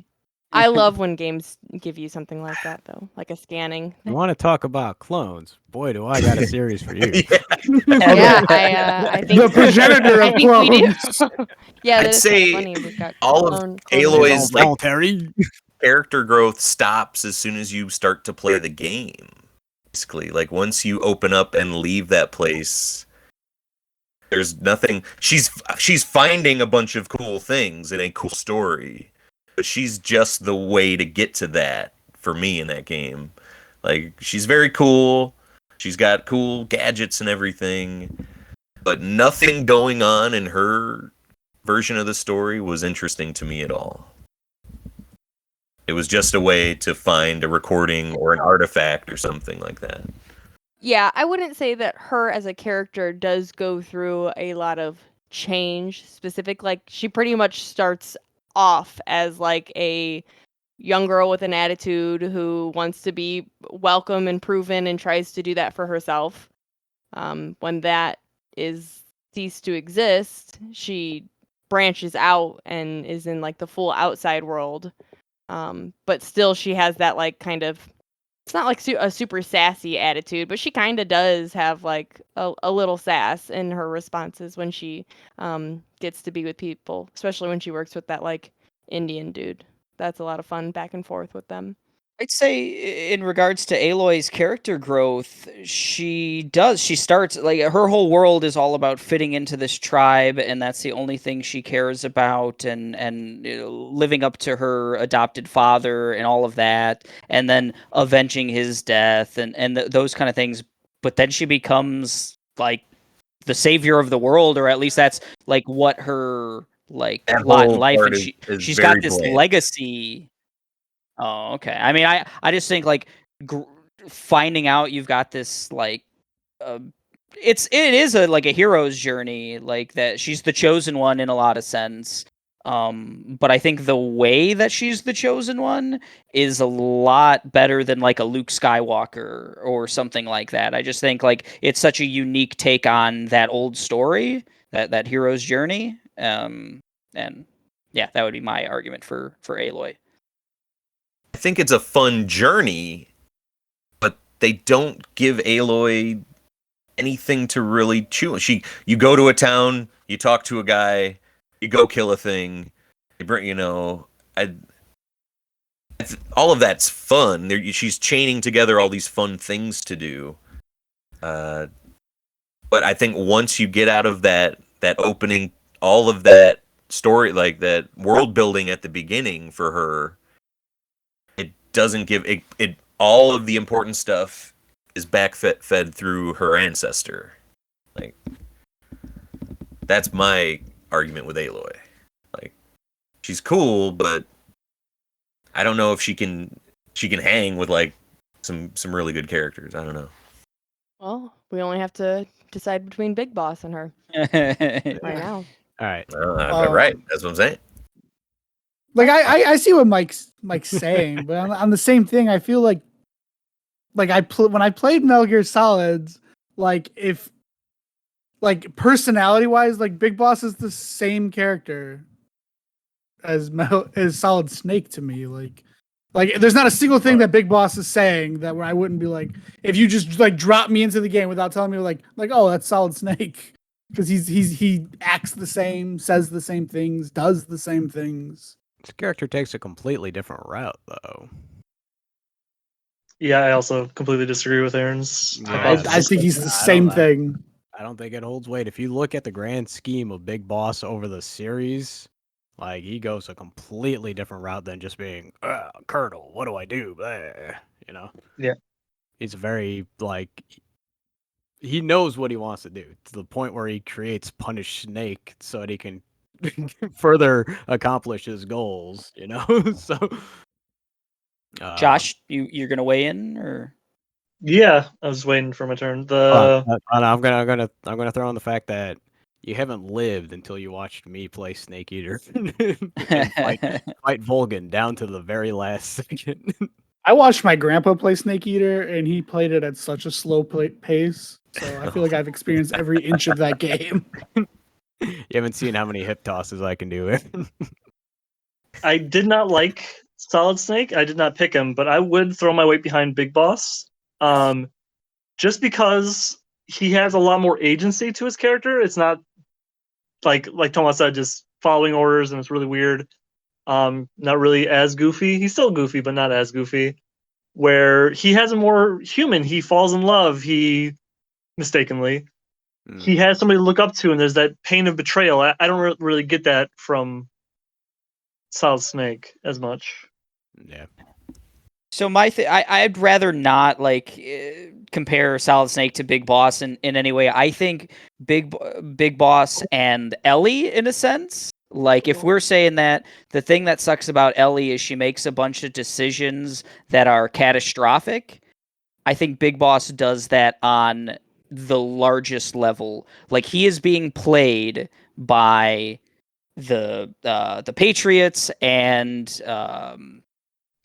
I love when games give you something like that, though, like a scanning. You want to talk about clones? Boy, do I got a series for you. Yeah, I think The progenitor I of think we do. clones. Yeah, I'd that is say kinda funny. We've got all of clone Aloy's like voluntary. character growth stops as soon as you start to play the game. Basically, like once you open up and leave that place, there's nothing. She's finding a bunch of cool things in a cool story, but she's just the way to get to that for me in that game. Like she's very cool. She's got cool gadgets and everything, but nothing going on in her version of the story was interesting to me at all. It was just a way to find a recording or an artifact or something like that. Yeah, I wouldn't say that her as a character does go through a lot of change specific. Like she pretty much starts off as like a young girl with an attitude who wants to be welcome and proven and tries to do that for herself. When that is ceased to exist, she branches out and is in like the full outside world. But still she has that like kind of, it's not like a super sassy attitude, but she kind of does have like a little sass in her responses when she gets to be with people, especially when she works with that like Indian dude. That's a lot of fun back and forth with them. I'd say in regards to Aloy's character growth, she starts like her whole world is all about fitting into this tribe, and that's the only thing she cares about, and you know, living up to her adopted father and all of that, and then avenging his death and those kind of things. But then she becomes like the savior of the world, or at least that's like what her like That lot in whole life, part and is she's very got this bland. legacy. Oh, okay. I mean, I just think like finding out you've got this like, uh, it is a like a hero's journey, like that she's the chosen one in a lot of sense. But I think the way that she's the chosen one is a lot better than like a Luke Skywalker or something like that. I just think like it's such a unique take on that old story, that hero's journey. And yeah, that would be my argument for Aloy. I think it's a fun journey, but they don't give Aloy anything to really chew on. You go to a town, you talk to a guy, you go kill a thing, you bring, all of that's fun. She's chaining together all these fun things to do. But I think once you get out of that opening, all of that story, like that world building at the beginning for her, it doesn't give it all of the important stuff is fed through her ancestor. Like that's my argument with Aloy. Like she's cool, but I don't know if she can hang with like some really good characters. I don't know. Well, we only have to decide between Big Boss and her right now. All right. Right, that's what I'm saying. Like I see what Mike's saying, but on the same thing, I feel like when I played Metal Gear Solids, like if like personality wise, like Big Boss is the same character as Solid Snake to me. Like there's not a single thing that Big Boss is saying that where I wouldn't be like, if you just like drop me into the game without telling me like oh, that's Solid Snake, because he acts the same, says the same things, does the same things. This character takes a completely different route, though. Yeah, I also completely disagree with Aaron's. Yeah, I think he's the same thing. I don't think it holds weight. If you look at the grand scheme of Big Boss over the series, like he goes a completely different route than just being Colonel. What do I do? Blah, you know. Yeah. He's very like he knows what he wants to do to the point where he creates Punish Snake so that he can further accomplish his goals. So. Josh, you're gonna weigh in or? Yeah, I was waiting for my turn. I'm gonna throw in the fact that you haven't lived until you watched me play Snake Eater and fight Volgan down to the very last second. I watched my grandpa play Snake Eater, and he played it at such a slow pace. So I feel like I've experienced every inch of that game. You haven't seen how many hip tosses I can do. I did not like Solid Snake. I did not pick him, but I would throw my weight behind Big Boss. Just because he has a lot more agency to his character. It's not like Tomas said, just following orders, and it's really weird. Not really as goofy. He's still goofy, but not as goofy. Where he has a more human. He falls in love. He mistakenly. He has somebody to look up to, and there's that pain of betrayal. I don't really get that from Solid Snake as much. Yeah. So I'd rather not compare Solid Snake to Big Boss in any way. I think Big Boss and Ellie, in a sense, like if we're saying that the thing that sucks about Ellie is she makes a bunch of decisions that are catastrophic, I think Big Boss does that on the largest level. Like he is being played by the Patriots and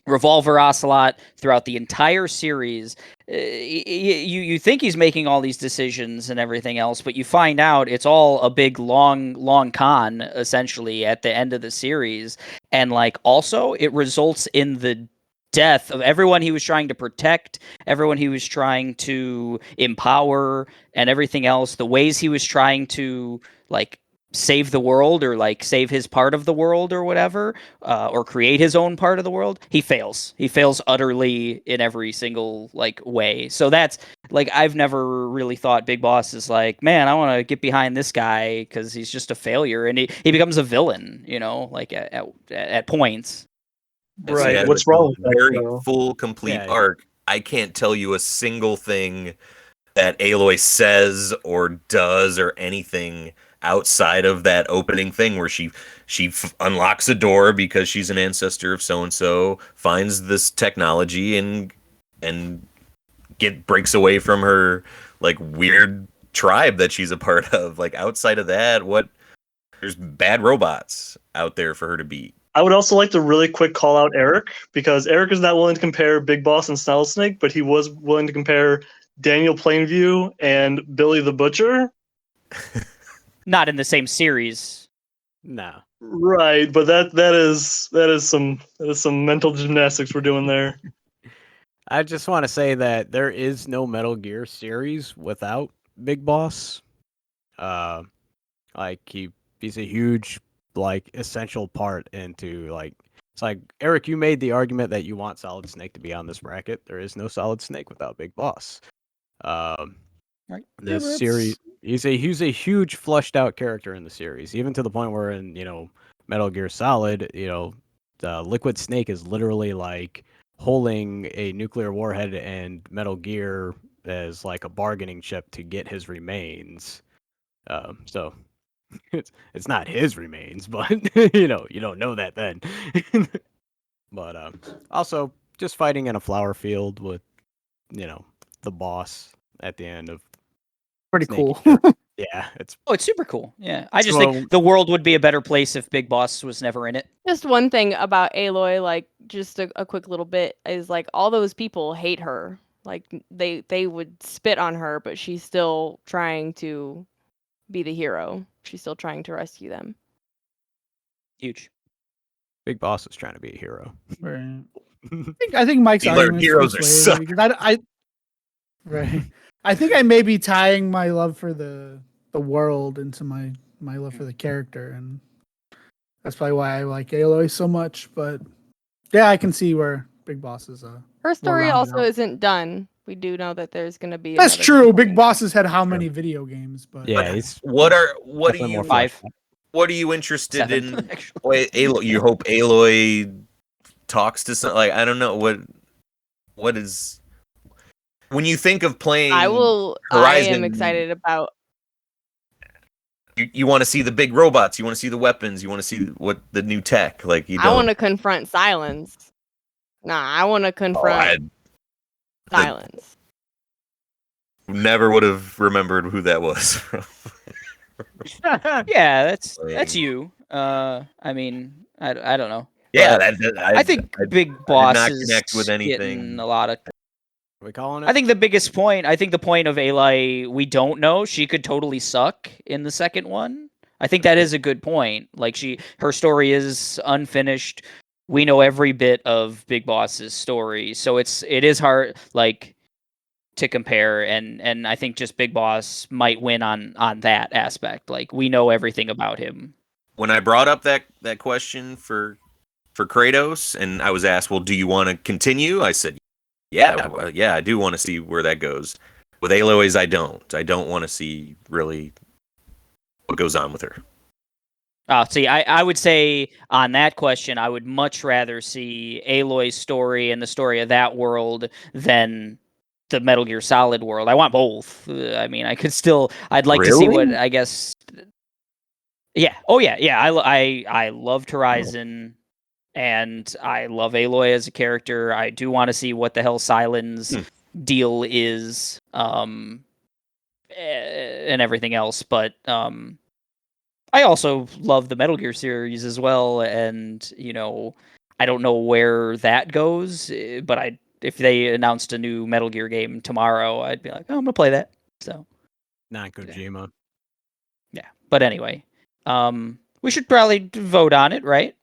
Revolver Ocelot throughout the entire series. You think he's making all these decisions and everything else, but you find out it's all a big long con essentially at the end of the series. And like also it results in the death of everyone he was trying to protect, everyone he was trying to empower, and everything else. The ways he was trying to like save the world or like save his part of the world or whatever, or create his own part of the world, he fails utterly in every single like way. So that's like I've never really thought Big Boss is like, man, I want to get behind this guy because he's just a failure, and he becomes a villain, like at points. Right. Yeah, What's it's a wrong with that? very though? full, complete Yeah. arc. I can't tell you a single thing that Aloy says or does or anything outside of that opening thing where she unlocks a door because she's an ancestor of so and so, finds this technology and breaks away from her like weird tribe that she's a part of. Like outside of that, there's bad robots out there for her to beat. I would also like to really quick call out Eric, because Eric is not willing to compare Big Boss and Solid Snake, but he was willing to compare Daniel Plainview and Billy the Butcher. Not in the same series. No. Right, but that is some mental gymnastics we're doing there. I just want to say that there is no Metal Gear series without Big Boss. Like he's a huge essential part into it's like Eric, you made the argument that you want Solid Snake to be on this bracket. There is no Solid Snake without Big Boss. Right. This series, he's a huge flushed out character in the series, even to the point where in Metal Gear Solid, the Liquid Snake is literally like holding a nuclear warhead and Metal Gear as like a bargaining chip to get his remains. So it's not his remains, but you don't know that then. But also just fighting in a flower field with the boss at the end of Pretty Snake cool. Eater. Yeah, it's super cool. Yeah, I just think the world would be a better place if Big Boss was never in it. Just one thing about Aloy, like just a quick little bit, is like all those people hate her. Like they would spit on her, but she's still trying to be the hero. She's still trying to rescue them. Huge. Big Boss is trying to be a hero. Right. I think Mike's He learned argument heroes are is suck. because right. I think I may be tying my love for the world into my love for the character, and that's probably why I like Aloy so much. But yeah, I can see where Big Boss is. Her story rounded also out. isn't done. We do know that there's going to be. That's another true. sequel. Big Boss has had how many video games? But Yeah, he's What are definitely you more Five. flashy. what are you interested 7, in? actually. Wait, Aloy, you hope Aloy talks to some, like I don't know what is. when you think of playing I Horizon, am excited about. you want to see the big robots, you want to see the weapons, you want to see what the new tech. Like you I don't. want to confront Silence. Nah, I want to I confront Silence. never would have remembered who that was from. Yeah, that's you. I mean, I don't know. Yeah, But I think Big Boss not is connect with anything. getting a lot of. Are we calling it? I think the biggest point. I think the point of Aloy, we don't know. She could totally suck in the second one. I think that is a good point. Like her story is unfinished. We know every bit of Big Boss's story, so it is hard like to compare. And I think just Big Boss might win on that aspect. Like we know everything about him. When I brought up that question for Kratos, and I was asked, "Well, do you want to continue?" I said, "Yeah, I do want to see where that goes." With Aloy's, I don't. I don't want to see really what goes on with her. See, I would say on that question, I would much rather see Aloy's story and the story of that world than the Metal Gear Solid world. I want both. I mean, I'd like to see what, Really? I guess. Yeah. Oh yeah. Yeah. I loved Horizon, and I love Aloy as a character. I do want to see what the hell Silence deal is, and everything else. But I also love the Metal Gear series as well, and I don't know where that goes, but if they announced a new Metal Gear game tomorrow, I'd be like, oh, I'm gonna play that. So, Not Kojima. yeah. But anyway, we should probably vote on it, right?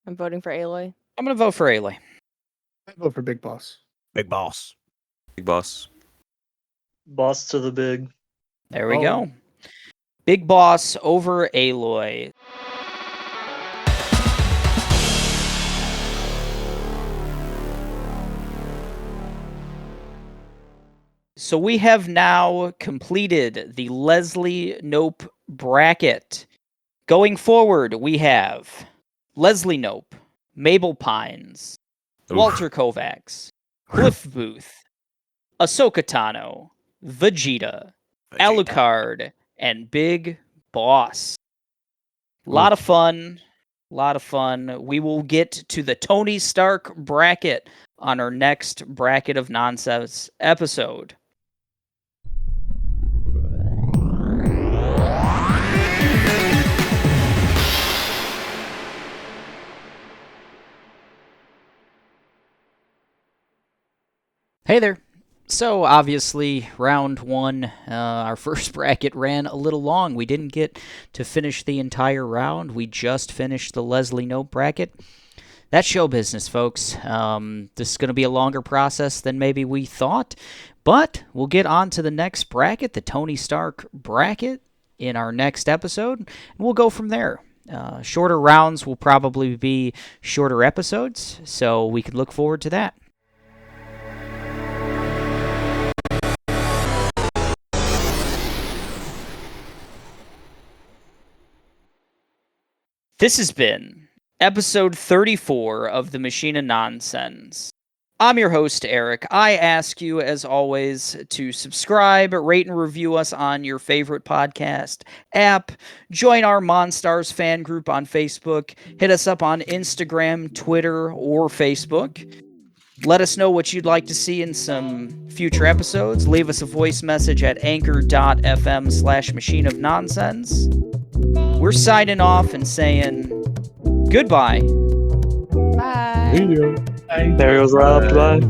I'm voting for Aloy. I'm gonna vote for Aloy. I vote for Big Boss. Big Boss. Big Boss. Boss to the big. There we go. Big Boss over Aloy. So we have now completed the Leslie Knope bracket. Going forward, we have Leslie Knope, Mabel Pines, Walter Kovacs, Cliff Booth, Ahsoka Tano, Vegeta, Alucard, and Big Boss. Lot of fun. We will get to the Tony Stark bracket on our next Bracket of Nonsense episode. Hey there. So obviously, round one, our first bracket ran a little long. We didn't get to finish the entire round. We just finished the Leslie Knope bracket. That's show business, folks. This is going to be a longer process than maybe we thought, but we'll get on to the next bracket, the Tony Stark bracket, in our next episode, and we'll go from there. Shorter rounds will probably be shorter episodes, so we can look forward to that. This has been episode 34 of The Machine of Nonsense. I'm your host, Eric. I ask you, as always, to subscribe, rate, and review us on your favorite podcast app. Join our Monstars fan group on Facebook. Hit us up on Instagram, Twitter, or Facebook. Let us know what you'd like to see in some future episodes. Leave us a voice message at anchor.fm/Machine of Nonsense. We're signing off and saying goodbye. Bye. There goes Rob. Bye.